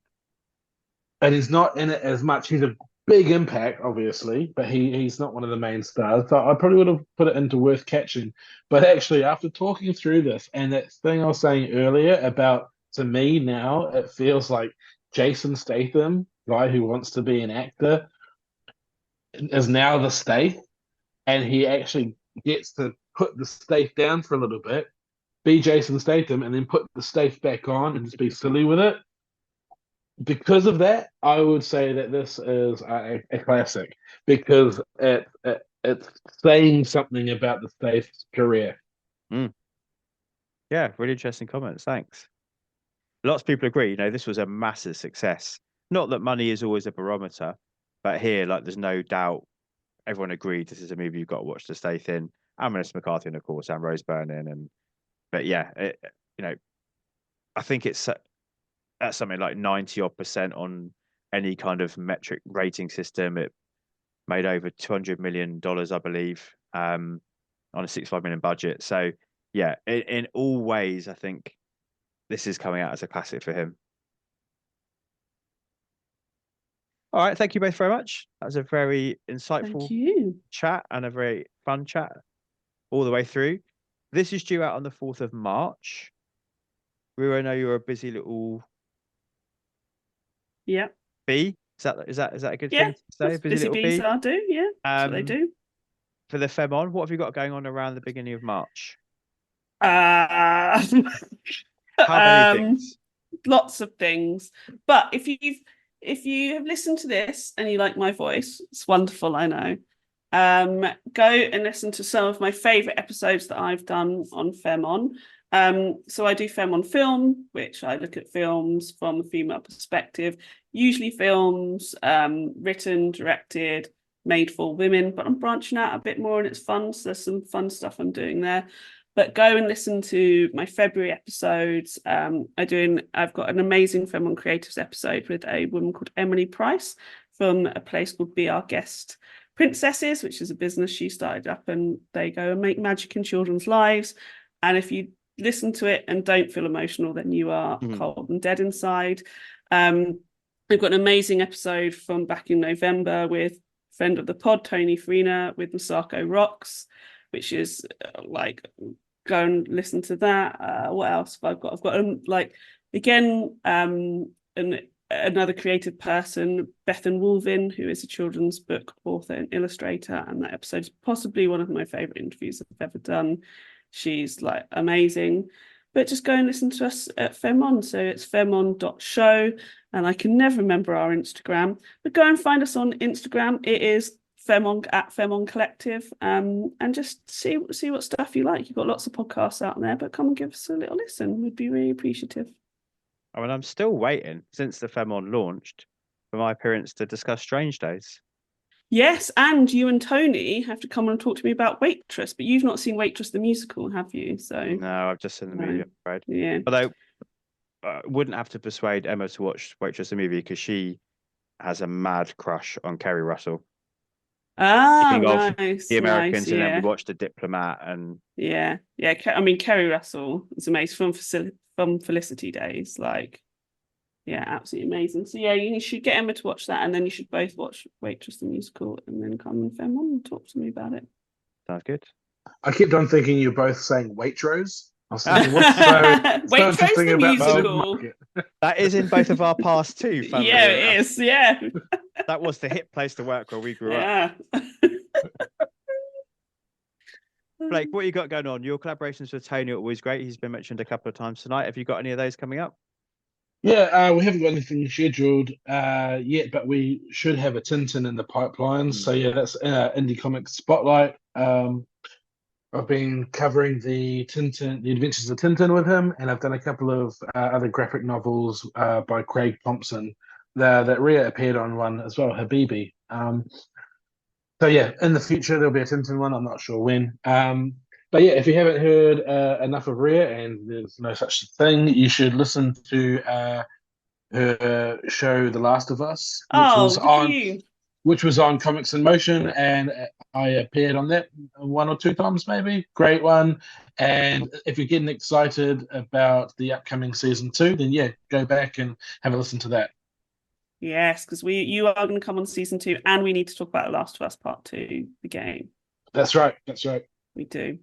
he's not in it as much. He's a big impact, obviously, but he's not one of the main stars. So I probably would have put it into worth catching. But actually, after talking through this and that thing I was saying earlier about, to me now, it feels like Jason Statham, guy who wants to be an actor, is now the Stath, and he actually gets to put the Stath down for a little bit, be Jason Statham, and then put the Stath back on and just be silly with it. Because of that, I would say that this is a classic, because it's saying something about the Stath's career. Yeah, really interesting comments. Thanks. Lots of people agree. You know, this was a massive success. Not that money is always a barometer, but here, like, there's no doubt. Everyone agreed this is a movie you've got to watch to Stath in. And Melissa McCarthy, and of course, and Rose Byrne. But yeah, you know, I think it's at something like 90% on any kind of metric rating system. It made over $200 million, I believe, on a $65 million budget. So yeah, in all ways, I think this is coming out as a classic for him. All right, thank you both very much. That was a very insightful chat and a very fun chat all the way through. This is due out on the 4th of March. Rue, I know you're a busy little bee. Is that a good thing to say? Busy little bees are do, yeah. That's what they do. For the Fem-On, what have you got going on around the beginning of March? How many things? Lots of things. But if you have listened to this and you like my voice, it's wonderful, I know. Go and listen to some of my favorite episodes that I've done on Fem-On. So I do Fem-On Film, which I look at films from a female perspective, usually films written, directed, made for women, but I'm branching out a bit more and it's fun. So there's some fun stuff I'm doing there. But go and listen to my February episodes. I've got an amazing Fem-On Creatives episode with a woman called Emily Price from a place called Be Our Guest Princesses, which is a business she started up, and they go and make magic in children's lives. And if you listen to it and don't feel emotional, then you are cold and dead inside. We've got an amazing episode from back in November with friend of the pod, Tony Farina, with Masako Rocks, which is go and listen to that. What else have I got? I've got another creative person, Bethan Wolvin, who is a children's book author and illustrator, and that episode is possibly one of my favorite interviews I've ever done. She's amazing. But just go and listen to us at Femon. So it's femon.show, and I can never remember our Instagram, but go and find us on Instagram. It is Femon at Femon Collective, and just see what stuff you like. You've got lots of podcasts out there, but come and give us a little listen. We'd be really appreciative. I mean, I'm still waiting since the Femon launched for my appearance to discuss Strange Days. Yes, and you and Tony have to come and talk to me about Waitress, but you've not seen Waitress the musical, have you? So no, I've just seen the movie, I'm afraid. Yeah. Although I wouldn't have to persuade Emma to watch Waitress the movie because she has a mad crush on Kerry Russell. Ah, nice. The Americans, and then we watched The Diplomat, and yeah. I mean, Kerry Russell is amazing from Felicity Days, yeah, absolutely amazing. So yeah, you should get Emma to watch that, and then you should both watch Waitress the musical, and then come and film on and talk to me about it. Sounds good. I kept on thinking you're both saying Waitrose. I was thinking, what's so interesting about the supermarket? That is in both of our past too. Yeah, it is. Yeah, that was the hip place to work where we grew up. Blake, what you got going on? Your collaborations with Tony are always great. He's been mentioned a couple of times tonight. Have you got any of those coming up? Yeah, we haven't got anything scheduled yet, but we should have a Tintin in the pipeline. So yeah, that's Indie Comics Spotlight. I've been covering the Adventures of Tintin with him, and I've done a couple of other graphic novels by Craig Thompson. That Rhea appeared on one as well, Habibi. So yeah, in the future there'll be a Tintin one. I'm not sure when. But yeah, if you haven't heard enough of Rhea, and there's no such thing, you should listen to her show The Last of Us, which was on Comics in Motion, and I appeared on that 1 or 2 times maybe. Great one. And if you're getting excited about the upcoming season 2, then yeah, go back and have a listen to that. Yes, because you are going to come on season 2, and we need to talk about The Last of Us Part 2, the game. That's right. We do.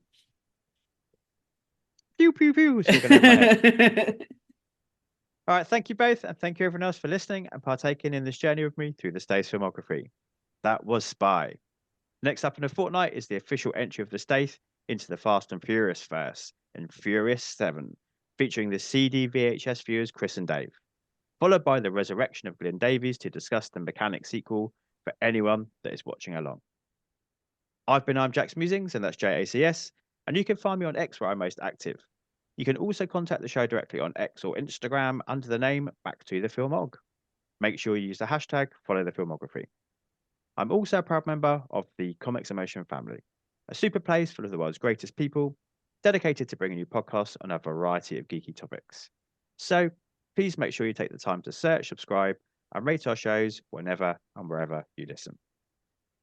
Pew pew pew. All right, thank you both, and thank you everyone else for listening and partaking in this journey with me through the Stath filmography. That was Spy. Next up in a fortnight is the official entry of the Stath into the Fast and Furious verse in Furious 7, featuring the CD VHS viewers Chris and Dave, followed by the resurrection of Glenn Davies to discuss the Mechanic sequel for anyone that is watching along. I'm Jack's Musings, and that's JACS, and you can find me on X where I'm most active. You can also contact the show directly on X or Instagram under the name Back to the Filmog. Make sure you use the hashtag Follow the Filmography. I'm also a proud member of the Comics in Motion family, a super place full of the world's greatest people, dedicated to bringing you podcasts on a variety of geeky topics. So please make sure you take the time to search, subscribe, and rate our shows whenever and wherever you listen.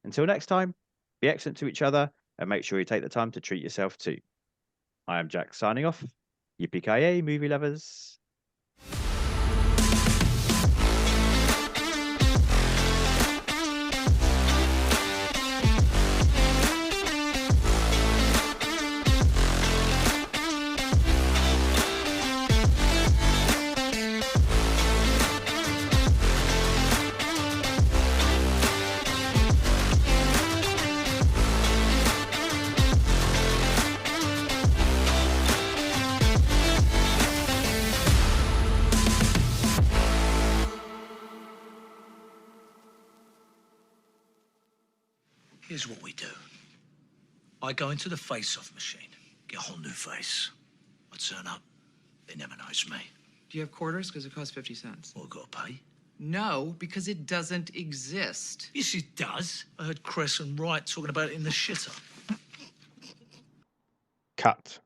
Until next time, be excellent to each other, and make sure you take the time to treat yourself too. I am Jack signing off. Yippee-ki-yay, movie lovers. Here's what we do. I go into the face-off machine, get a whole new face. I turn up, they never notice me. Do you have quarters? Because it costs 50 cents. Well, I gotta pay. No, because it doesn't exist. Yes, it does. I heard Cress and Wright talking about it in the shitter. Cut.